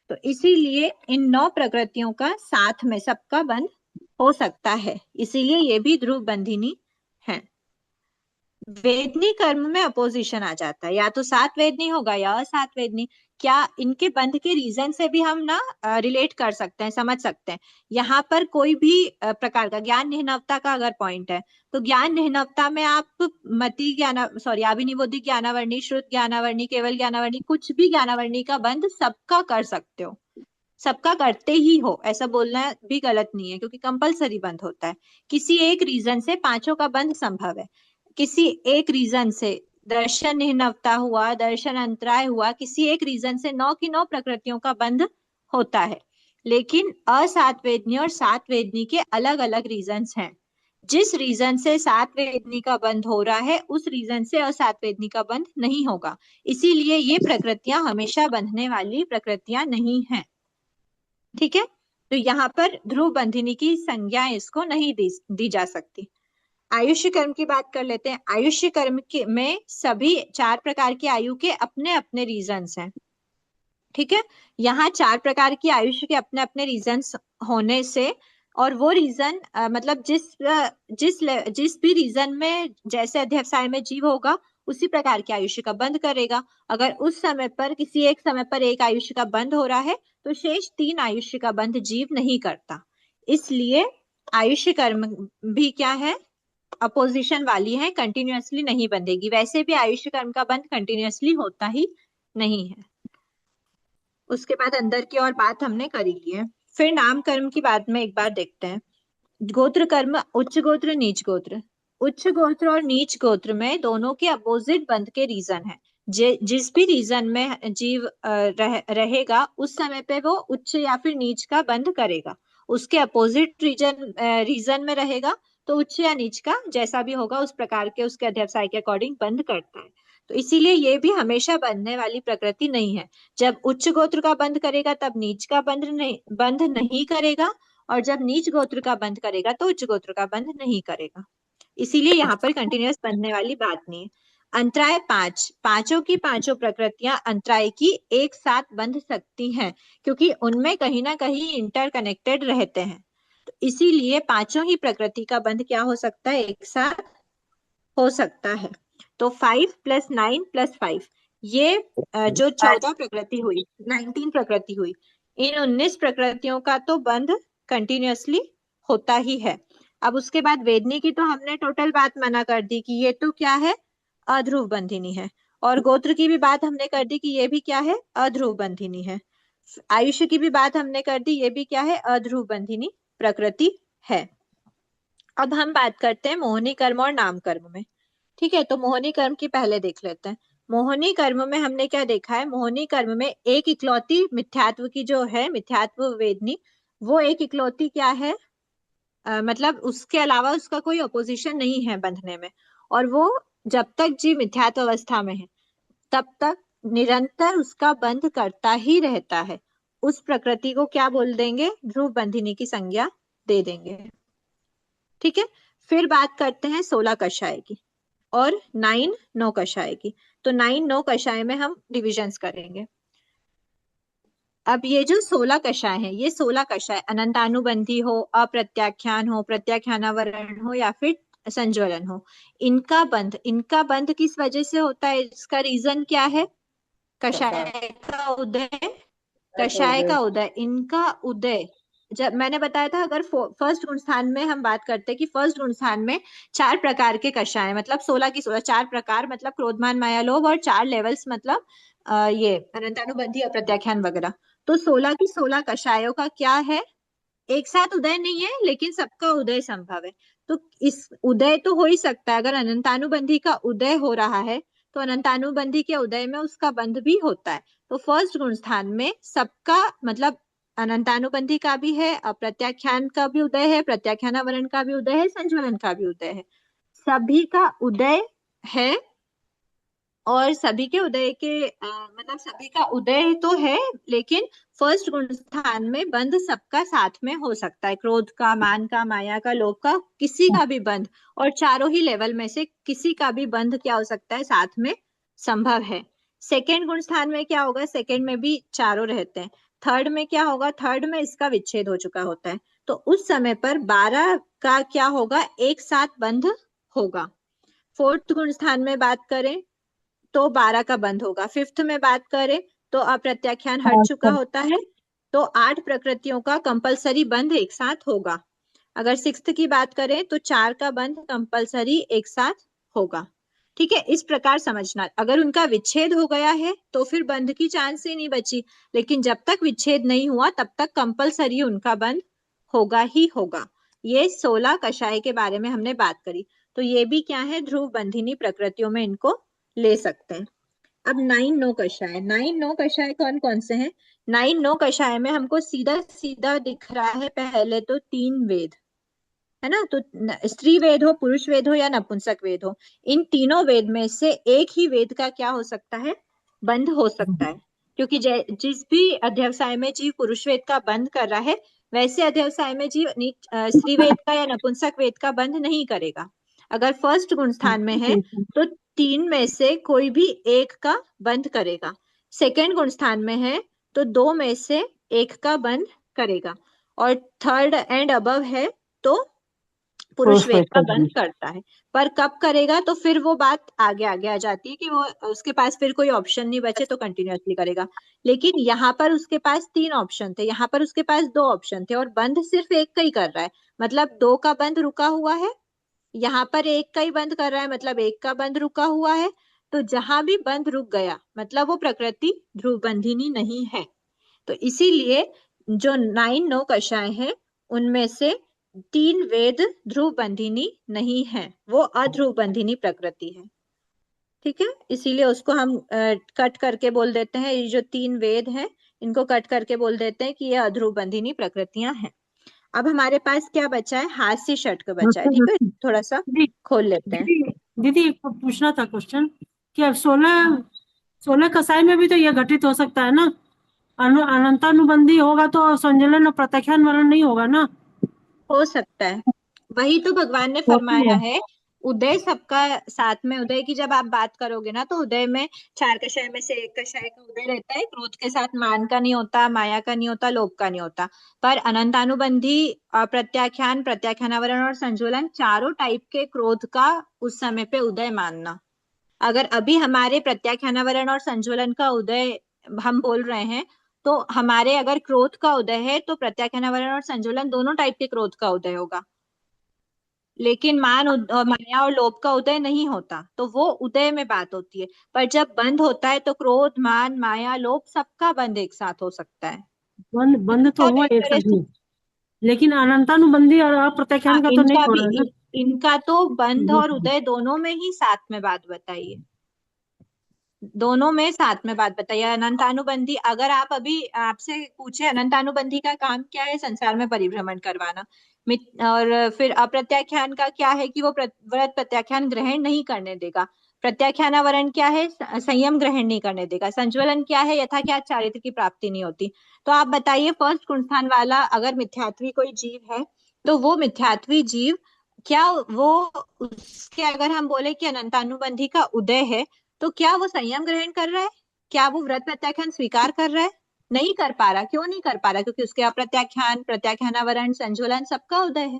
तो इसीलिए इन 9 प्रकृतियों का साथ में सबका बंद हो सकता है, इसीलिए ये भी ध्रुव बंधिनी है। वेदनी कर्म में अपोजिशन आ जाता है, या तो सात वेदनी होगा या असात वेदनी। क्या इनके बंध के रीजन से भी हम ना रिलेट कर सकते हैं, समझ सकते हैं। यहाँ पर कोई भी प्रकार का ज्ञान निह्नवता का अगर पॉइंट है तो ज्ञान निह्नवता में आप मति ज्ञान, सॉरी अभिनिबोधिक ज्ञानावर्णी, श्रुत ज्ञानावर्णी, केवल ज्ञानावर्णी, कुछ भी ज्ञानावर्णी का बंध सबका कर सकते हो, सबका करते ही हो, ऐसा बोलना भी गलत नहीं है, क्योंकि कंपलसरी बंद होता है। किसी एक रीजन से पांचों का बंध संभव है। किसी एक रीजन से दर्शन निह्नवता हुआ, दर्शन अंतराय हुआ, किसी एक रीजन से 9 की 9 प्रकृतियों का बंध होता है। लेकिन असात वेदनी और सात वेदनी के अलग अलग रीजंस हैं। जिस रीजन से सात वेदनी का बंध हो रहा है उस रीजन से असात वेदनी का बंध नहीं होगा। इसीलिए ये प्रकृतियां हमेशा बंधने वाली प्रकृतियां नहीं हैं। ठीक है, तो यहाँ पर ध्रुव बंधिनी की संज्ञा इसको नहीं दी जा सकती। आयुष्य कर्म की बात कर लेते हैं। आयुष्य कर्म के में सभी 4 प्रकार की आयु के अपने अपने रीजंस हैं। ठीक है, यहाँ 4 प्रकार की आयुष्य के अपने अपने रीजंस होने से, और वो रीजन मतलब जिस भी रीजन में जैसे अध्यवसाय में जीव होगा उसी प्रकार के आयुष्य का बंध करेगा। अगर उस समय पर किसी एक समय पर एक आयुष्य का बंध हो रहा है तो शेष 3 आयुष्य का बंध जीव नहीं करता। इसलिए आयुष्य कर्म भी क्या है, अपोजिशन वाली है, कंटिन्यूअसली नहीं बंधेगी। वैसे भी आयुष्य कर्म का बंध कंटिन्यूअसली होता ही नहीं है। उसके बाद अंदर की और बात हमने कर ही ली है। फिर नाम कर्म की बात में एक बार देखते हैं। गोत्र कर्म, उच्च गोत्र, नीच गोत्र। उच्च गोत्र और नीच गोत्र में दोनों के अपोजिट बंध के रीजन है। जिस भी रीजन में जीव रहेगा उस समय पे वो उच्च या फिर नीच का बंध करेगा। उसके अपोजिट रीजन में रहेगा तो उच्च या नीच का जैसा भी होगा उस प्रकार के उसके अध्यवसाय के अकॉर्डिंग बंध करता है। तो इसीलिए ये भी हमेशा बंधने वाली प्रकृति नहीं है। जब उच्च गोत्र का बंध करेगा तब नीच का बंध नहीं करेगा, और जब नीच गोत्र का बंध करेगा तो उच्च गोत्र का बंध नहीं करेगा। इसीलिए यहाँ पर कंटिन्यूअस बंधने वाली बात नहीं है। अंतराय 5, पांचों की पांचों प्रकृतियां अंतराय की एक साथ बंध सकती हैं, क्योंकि उनमें कहीं ना कहीं इंटरकनेक्टेड रहते हैं। तो इसीलिए पांचों ही प्रकृति का बंध क्या हो सकता है, एक साथ हो सकता है। तो 5 + 9 + 5, ये जो 14 प्रकृति हुई, 19 प्रकृति हुई, इन 19 प्रकृतियों का तो बंध कंटिन्यूअसली होता ही है। अब उसके बाद वेदनी की तो हमने टोटल बात मना कर दी कि ये तो क्या है, अध्रुव बंधिनी है। और गोत्र की भी बात हमने कर दी कि ये भी क्या है, अध्रुव बंधिनी है। आयुष्य की भी बात हमने कर दी, ये भी क्या है, अध्रुव बंधिनी प्रकृति है। अब हम बात करते हैं मोहिनी कर्म और नाम कर्म में। ठीक है, तो मोहिनी कर्म की पहले देख लेते हैं। मोहिनी कर्म में हमने क्या देखा है, मोहिनी कर्म में एक इकलौती मिथ्यात्व की जो है, मिथ्यात्व वेदनी, वो एक इकलौती क्या है, मतलब उसके अलावा उसका कोई अपोजिशन नहीं है बंधने में। और वो जब तक जीव मिथ्यात्व अवस्था में है तब तक निरंतर उसका बंध करता ही रहता है। उस प्रकृति को क्या बोल देंगे, ध्रुव बंधिनी की संज्ञा दे देंगे। ठीक है, फिर बात करते हैं 16 कषाय की और 9 कषाय की। तो 9 कषाय में हम डिविजन्स करेंगे। अब ये जो 16 कषाय हैं, ये 16 कषाय अनंतानुबंधी हो, अप्रत्याख्यान हो, प्रत्याख्यानावरण हो या फिर संज्वलन हो, इनका बंध किस वजह से होता है? इसका रीजन क्या है? कषाय का उदय, कषाय का उदय, इनका उदय। जब मैंने बताया था, अगर फर्स्ट गुण स्थान में हम बात करते हैं कि फर्स्ट गुण स्थान में 4 प्रकार के कषाय, मतलब 16 की 16, 4 प्रकार मतलब क्रोधमान माया लोभ, और 4 लेवल्स मतलब ये अनंतानुबंधी अप्रत्याख्यान वगैरह। तो 16 की 16 कषायों का क्या है? एक साथ उदय नहीं है, लेकिन सबका उदय संभव है। तो इस उदय तो हो ही सकता है, अगर अनंतानुबंधी का उदय हो रहा है तो अनंतानुबंधी के उदय में उसका बंध भी होता है। तो फर्स्ट गुण स्थान में सबका मतलब अनंतानुबंधी का भी है, अप्रत्याख्यान का भी उदय है, प्रत्याख्यानावरण का भी उदय है, संज्वलन का भी उदय है, सभी का उदय है। और सभी के उदय के मतलब सभी का उदय तो है, लेकिन फर्स्ट गुण स्थान में बंध सबका साथ में हो सकता है, क्रोध का, मान का, माया का, लोभ का, किसी का भी बंध। और चारों ही लेवल में से किसी का भी बंध क्या हो सकता है? साथ में संभव है। सेकेंड गुण स्थान में क्या होगा? सेकेंड में भी चारों रहते हैं। थर्ड में क्या होगा? थर्ड में इसका विच्छेद हो चुका होता है, तो उस समय पर 12 का क्या होगा? एक साथ बंध होगा। फोर्थ गुण स्थान में बात करें तो 12 का बंध होगा। फिफ्थ में बात करें तो अप्रत्याख्यान हट चुका होता है, तो 8 प्रकृतियों का कंपलसरी बंध एक साथ होगा। अगर सिक्स्थ की बात करें तो 4 का बंध कंपलसरी एक साथ होगा। ठीक है, इस प्रकार समझना। अगर उनका विच्छेद हो गया है तो फिर बंध की चांस ही नहीं बची, लेकिन जब तक विच्छेद नहीं हुआ तब तक कंपलसरी उनका बंध होगा ही होगा। ये 16 कषाय के बारे में हमने बात करी। तो ये भी क्या है? ध्रुव बंधिनी प्रकृतियों में इनको ले सकते हैं। अब 9 कषाय, 9 कषाय कौन कौन से हैं? 9 कषाय में हमको सीधा सीधा दिख रहा है पहले तो 3 वेद, है ना? तो स्त्री वेद हो, पुरुष वेद हो या नपुंसक वेद हो, इन तीनों वेद में से एक ही वेद का क्या हो सकता है? बंध हो सकता है। क्योंकि जिस भी अध्यवसाय में जीव पुरुष वेद का बंध कर रहा है, वैसे अध्यवसाय में जीव स्त्री वेद का या नपुंसक वेद का बंध नहीं करेगा। अगर फर्स्ट गुण स्थान में है तो 3 में से कोई भी एक का बंध करेगा। सेकेंड गुण स्थान में है तो 2 में से एक का बंध करेगा। और थर्ड एंड अबव है तो पुरुष वेद का बंध करता है। पर कब करेगा? तो फिर वो बात आगे आगे आ जाती है कि वो उसके पास फिर कोई ऑप्शन नहीं बचे तो कंटिन्यूअसली करेगा। लेकिन यहाँ पर उसके पास 3 ऑप्शन थे, यहाँ पर उसके पास 2 ऑप्शन थे, और बंध सिर्फ एक का ही कर रहा है, मतलब 2 का बंध रुका हुआ है। यहाँ पर एक का ही बंद कर रहा है, मतलब एक का बंद रुका हुआ है। तो जहां भी बंद रुक गया मतलब वो प्रकृति ध्रुव बंधिनी नहीं है। तो इसीलिए जो 9 कषाय है उनमें से 3 वेद ध्रुव बंधिनी नहीं है, वो अध्रुव बंधिनी प्रकृति है। ठीक है, इसीलिए उसको हम कट करके बोल देते हैं, ये जो 3 वेद हैं इनको कट करके बोल देते हैं कि ये अध्रुव बंधिनी प्रकृतियां हैं। अब हमारे पास क्या बचा है? हास्य षटक बचा है। ठीक है, थोड़ा सा खोल लेते हैं। दीदी एक पूछना था क्वेश्चन कि अब 16 कसाई में भी तो ये घटित हो सकता है ना? अनंतानुबंधी होगा तो संजलन और प्रत्याख्यान वर्ण नहीं होगा ना? हो सकता है, वही तो भगवान ने फरमाया है। उदय सबका साथ में, उदय की जब आप बात करोगे ना तो उदय में 4 कषाय में से एक कषाय का उदय रहता है। क्रोध के साथ मान का नहीं होता, माया का नहीं होता, लोभ का नहीं होता। पर अनंतानुबंधी, प्रत्याख्यान, प्रत्याख्यानावरण और संज्वलन, चारों टाइप के क्रोध का उस समय पे उदय मानना। अगर अभी हमारे प्रत्याख्यानावरण और संज्वलन का उदय हम बोल रहे हैं तो हमारे अगर क्रोध का उदय है तो प्रत्याख्यानावरण और संज्वलन दोनों टाइप के क्रोध का उदय होगा। लेकिन माया और लोभ का उदय नहीं होता, तो वो उदय में बात होती है। पर जब बंद होता है तो क्रोध, मान, माया, लोभ सबका बंद एक साथ हो सकता है। बंद तो हुआ एक साथ में, लेकिन अनंतानुबंधी और अप्रत्याख्यान का तो नहीं हो रहा है ना? इनका तो बंध और उदय दोनों में ही साथ में बात बताइए, दोनों में साथ में बात बताइए। अनंतानुबंधी, अगर आप अभी आपसे पूछे अनंतानुबंधी का काम क्या है? संसार में परिभ्रमण करवाना। और फिर अप्रत्याख्यान का क्या है कि वो व्रत प्रत्याख्यान ग्रहण नहीं करने देगा। प्रत्याख्यानावरण क्या है? संयम ग्रहण नहीं करने देगा। संज्वलन क्या है? यथा क्या चारित्र की प्राप्ति नहीं होती। तो आप बताइए, फर्स्ट गुणस्थान वाला अगर मिथ्यात्वी कोई जीव है तो वो मिथ्यात्वी जीव क्या वो, उसके अगर हम बोले कि अनंतानुबंधी का उदय है तो क्या वो संयम ग्रहण कर रहा है? क्या वो व्रत प्रत्याख्यान स्वीकार कर रहा है? नहीं कर पा रहा। क्यों नहीं कर पा रहा? क्योंकि उसके अप्रत्याख्यान, प्रत्याख्यानावरण, संजुलन सबका उदय है।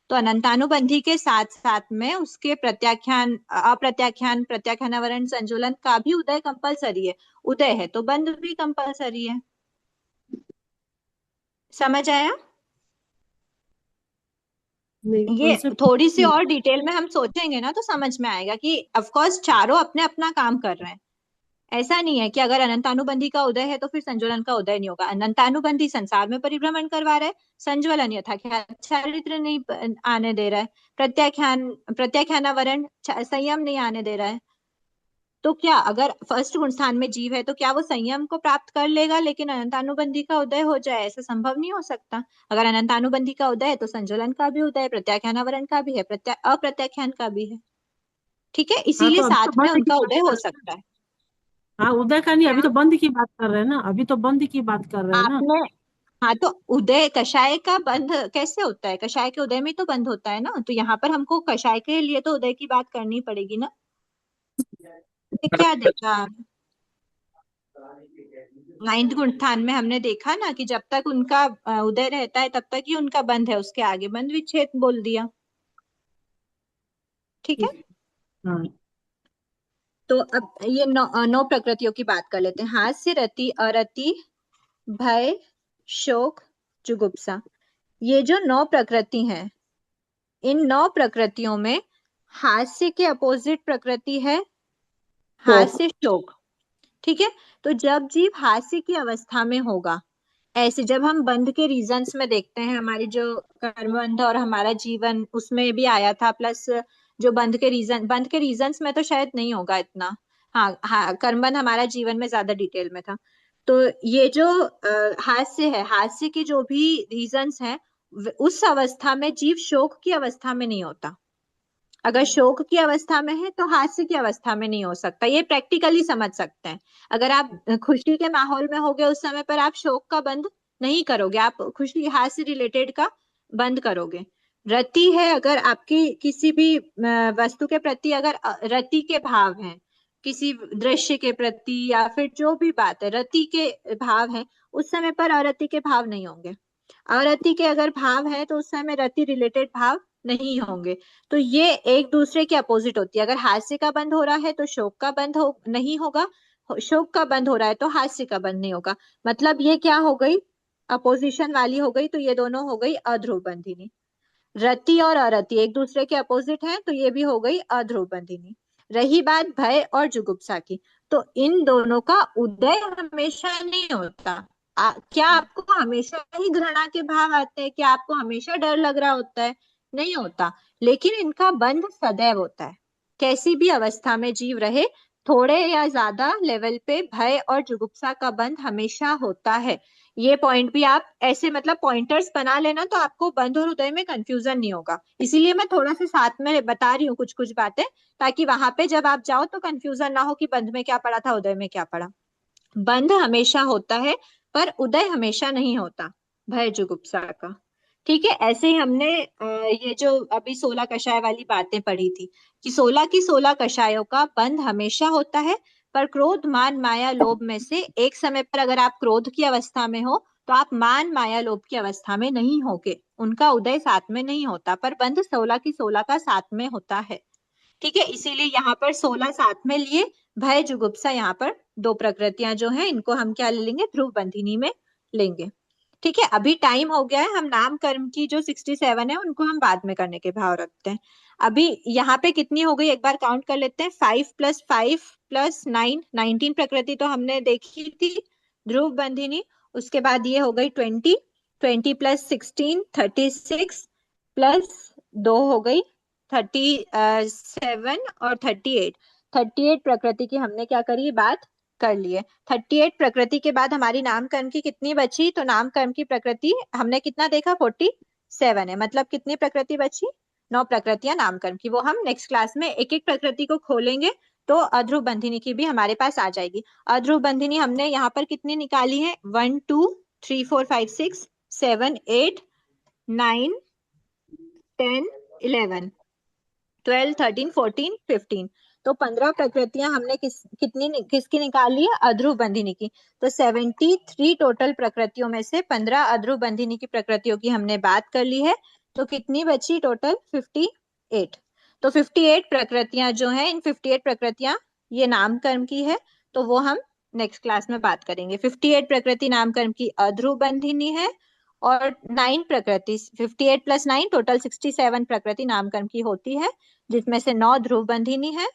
तो अनंतानुबंधी के साथ साथ में उसके प्रत्याख्यान, अप्रत्याख्यान, प्रत्याख्यानावरण, संजुलन का भी उदय कंपलसरी है। उदय है तो बंध भी कंपलसरी है। समझ आया? नहीं, ये concept थोड़ी सी और डिटेल में हम सोचेंगे ना तो समझ में आएगा कि ऑफ कोर्स चारों अपने अपना काम कर रहे हैं। ऐसा नहीं है कि अगर अनंतानुबंधी का उदय है तो फिर संज्वलन का उदय नहीं होगा। अनंतानुबंधी संसार में परिभ्रमण करवा रहा है, संज्वलन यथाख्यान चारित्र नहीं आने दे रहा है, प्रत्याख्यानावरण संयम नहीं आने दे रहा है। तो क्या अगर फर्स्ट गुण स्थान में जीव है तो क्या वो संयम को प्राप्त कर लेगा लेकिन अनंतानुबंधी का उदय हो जाए? ऐसा संभव नहीं हो सकता। अगर अनंतानुबंधी का उदय है तो संज्वलन का भी उदय, प्रत्याख्यानावरण का भी है, अप्रत्याख्यान का भी है। ठीक है, हाँ, इसीलिए तो अभी तो साथ में बंद की उनका बात उदय कर हो रहे हैं सकता है। ना। हाँ, उदय का नहीं, अभी क्या तो बंद की बात कर रहे हैं ना, अभी तो बंद की बात कर रहे हैं ना। आपने? हाँ, तो उदय कषाय का बंध कैसे होता है? कषाय के उदय में तो बंध होता है ना। तो यहाँ पर हमको कषाय के लिए तो उदय की बात करनी पड़ेगी ना। ये क्या देखा? 9th गुण स्थान में हमने देखा ना कि जब तक उनका उदय रहता है तब तक ही उनका बंध है, उसके आगे बंध विच्छेद बोल दिया। ठीक है, हाँ, तो अब ये नौ प्रकृतियों की बात कर लेते हैं। हास्य, रति, अरति, भय, शोक, जुगुप्सा। ये जो 9 प्रकृति हैं, इन 9 प्रकृतियों में हास्य के अपोजिट प्रकृति है हास्य शोक। ठीक है, तो जब जीव हास्य की अवस्था में होगा, ऐसे जब हम बंध के रीजंस में देखते हैं, हमारी जो कर्मबंध और हमारा जीवन उसमें भी आया था, प्लस जो बंध के रीजंस में तो शायद नहीं होगा इतना। हाँ हाँ, कर्मबंध हमारा जीवन में ज्यादा डिटेल में था। तो ये जो हास्य है, हास्य के जो भी रीजंस हैं, उस अवस्था में जीव शोक की अवस्था में नहीं होता। अगर शोक की अवस्था में है तो हास्य की अवस्था में नहीं हो सकता। ये प्रैक्टिकली समझ सकते हैं। अगर आप खुशी के माहौल में होगे उस समय पर आप शोक का बंध नहीं करोगे, आप खुशी हास्य रिलेटेड का बंद करोगे। रति है, अगर आपकी किसी भी वस्तु के प्रति अगर रति के भाव हैं, किसी दृश्य के प्रति या फिर जो भी बात है रति के भाव है, उस समय पर अरति के भाव नहीं होंगे। अरति के अगर भाव है तो उस समय रति रिलेटेड भाव नहीं होंगे। तो ये एक दूसरे के अपोजिट होती है। अगर हास्य का बंध हो रहा है तो शोक का बंध नहीं होगा, शोक का बंध हो रहा है तो हास्य का बंध नहीं होगा। मतलब ये क्या हो गई? अपोजिशन वाली हो गई। तो ये दोनों हो गई अध्रुव बंधिनी। रति और अरति एक दूसरे के अपोजिट हैं तो ये भी हो गई अध्रुव बंधिनी। रही बात भय और जुगुप्सा की, तो इन दोनों का उदय हमेशा नहीं होता। क्या आपको हमेशा ही घृणा के भाव आते हैं? क्या आपको हमेशा डर लग रहा होता है? नहीं होता। लेकिन इनका बंध सदैव होता है। कैसी भी अवस्था में जीव रहे, थोड़े या ज्यादा लेवल पे भय और जुगुप्सा का बंध हमेशा होता है। ये पॉइंट भी आप ऐसे मतलब पॉइंटर्स बना लेना तो आपको बंध और उदय में कंफ्यूजन नहीं होगा। इसीलिए मैं थोड़ा सा साथ में बता रही हूँ कुछ कुछ बातें, ताकि वहां पे जब आप जाओ तो कंफ्यूजन ना हो कि बंध में क्या पढ़ा था, उदय में क्या पढ़ा। बंध हमेशा होता है पर उदय हमेशा नहीं होता भय जुगुप्सा का। ठीक है, ऐसे ही हमने ये जो अभी 16 कषाय वाली बातें पढ़ी थी कि 16 की 16 कषायों का बंध हमेशा होता है, पर क्रोध, मान, माया, लोभ में से एक समय पर अगर आप क्रोध की अवस्था में हो तो आप मान, माया, लोभ की अवस्था में नहीं होगे, उनका उदय साथ में नहीं होता। पर बंध 16 की 16 का साथ में होता है। ठीक है, इसीलिए यहाँ पर 16 साथ में लिए, भय जुगुप्सा यहाँ पर 2 प्रकृतियां जो हैं इनको हम क्या ले लेंगे? ध्रुव बंधिनी में लेंगे। ठीक है, अभी टाइम हो गया है, हम नाम कर्म की जो 67 है उनको हम बाद में करने के भाव रखते हैं। अभी यहाँ पे कितनी हो गई एक बार काउंट कर लेते हैं। 5 + 5 + 9, 19 प्रकृति तो हमने देखी थी ध्रुव बंधिनी। उसके बाद ये हो गई 20, 20 + 16 36 प्लस 2 हो गई 37 और 38, 38 प्रकृति की हमने क्या करी? बात कर लिए। 38 प्रकृति के बाद हमारी नाम कर्म की कितनी बची? तो नाम कर्म की प्रकृति हमने कितना देखा? 47 है। मतलब कितनी प्रकृति बची? 9 प्रकृतियां नाम कर्म की। वो हम नेक्स्ट क्लास में एक एक प्रकृति को खोलेंगे तो अध्रुव बंधिनी की भी हमारे पास आ जाएगी। अध्रुव बंधिनी हमने यहाँ पर कितनी निकाली है? 1 2 3 4 5 6 7 8 9 10 11 12 13 14 15। तो 15 प्रकृतियां हमने किसकी निकाली है? अध्रुव बंधिनी की। तो 73 टोटल प्रकृतियों में से 15 अध्रुव बंधिनी की प्रकृतियों की हमने बात कर ली है। तो कितनी बची टोटल? 58। तो 58 प्रकृतियां जो है, इन 58 प्रकृतियां ये नामकर्म की है, तो वो हम नेक्स्ट क्लास में बात करेंगे। 58 प्रकृति नामकर्म की अध्रुव बंधिनी है, और 9 प्रकृति 58 + 9 टोटल 67 प्रकृति नामकर्म की होती है, जिसमें से 9 ध्रुव बंधिनी है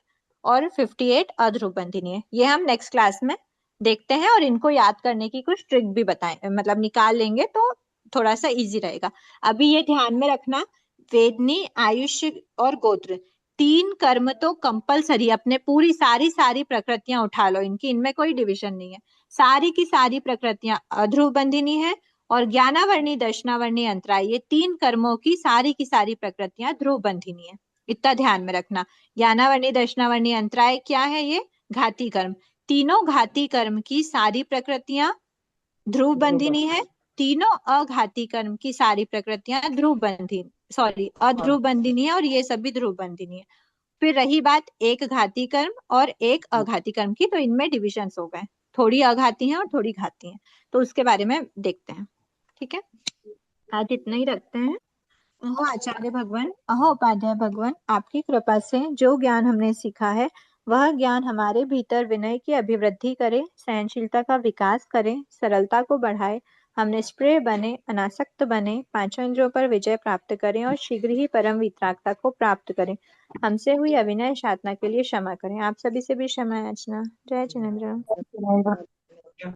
और 58 अध्रुव बंधिनी है। ये हम नेक्स्ट क्लास में देखते हैं, और इनको याद करने की कुछ ट्रिक भी बताएं, मतलब निकाल लेंगे तो थोड़ा सा इजी रहेगा। अभी ये ध्यान में रखना, वेदनी, आयुष्य और गोत्र 3 कर्म तो कंपलसरी, अपने पूरी सारी प्रकृतियां उठा लो इनकी, इनमें कोई डिविजन नहीं है। सारी की सारी प्रकृतियां अध्रुव बंधिनी है, और ज्ञानावर्णी, दर्शनावर्णी, अंतराय, ये 3 कर्मों की सारी प्रकृतियां ध्रुव बंधिनी है। इतना ध्यान में रखना। ज्ञानावर्णी, दर्शनावर्णी, अंतराय क्या है? ये घाती कर्म। तीनों घाती कर्म की सारी प्रकृतियां ध्रुव बंधिनी है, तीनों अघाती कर्म की सारी प्रकृतियां अध्रुव बंधिनी है, और ये सभी ध्रुव बंधिनी है। फिर रही बात एक घाती कर्म और एक अघाती कर्म की, तो इनमें डिविजन्स हो गए, थोड़ी अघाती हैं और थोड़ी घाती हैं, तो उसके बारे में देखते हैं। ठीक है, आज इतना ही रखते हैं। अहो आचार्य भगवान, अहो उपाध्याय भगवान, आपकी कृपा से जो ज्ञान हमने सीखा है वह ज्ञान हमारे भीतर विनय की अभिवृद्धि करे, सहनशीलता का विकास करे, सरलता को बढ़ाए, हम निष्प्रिय बने, अनासक्त बने, पांचों इंद्रियों पर विजय प्राप्त करें और शीघ्र ही परम वितरागता को प्राप्त करें। हमसे हुई अविनय साधना के लिए क्षमा करें। आप सभी से भी क्षमा याचना। जय जिनेन्द्र।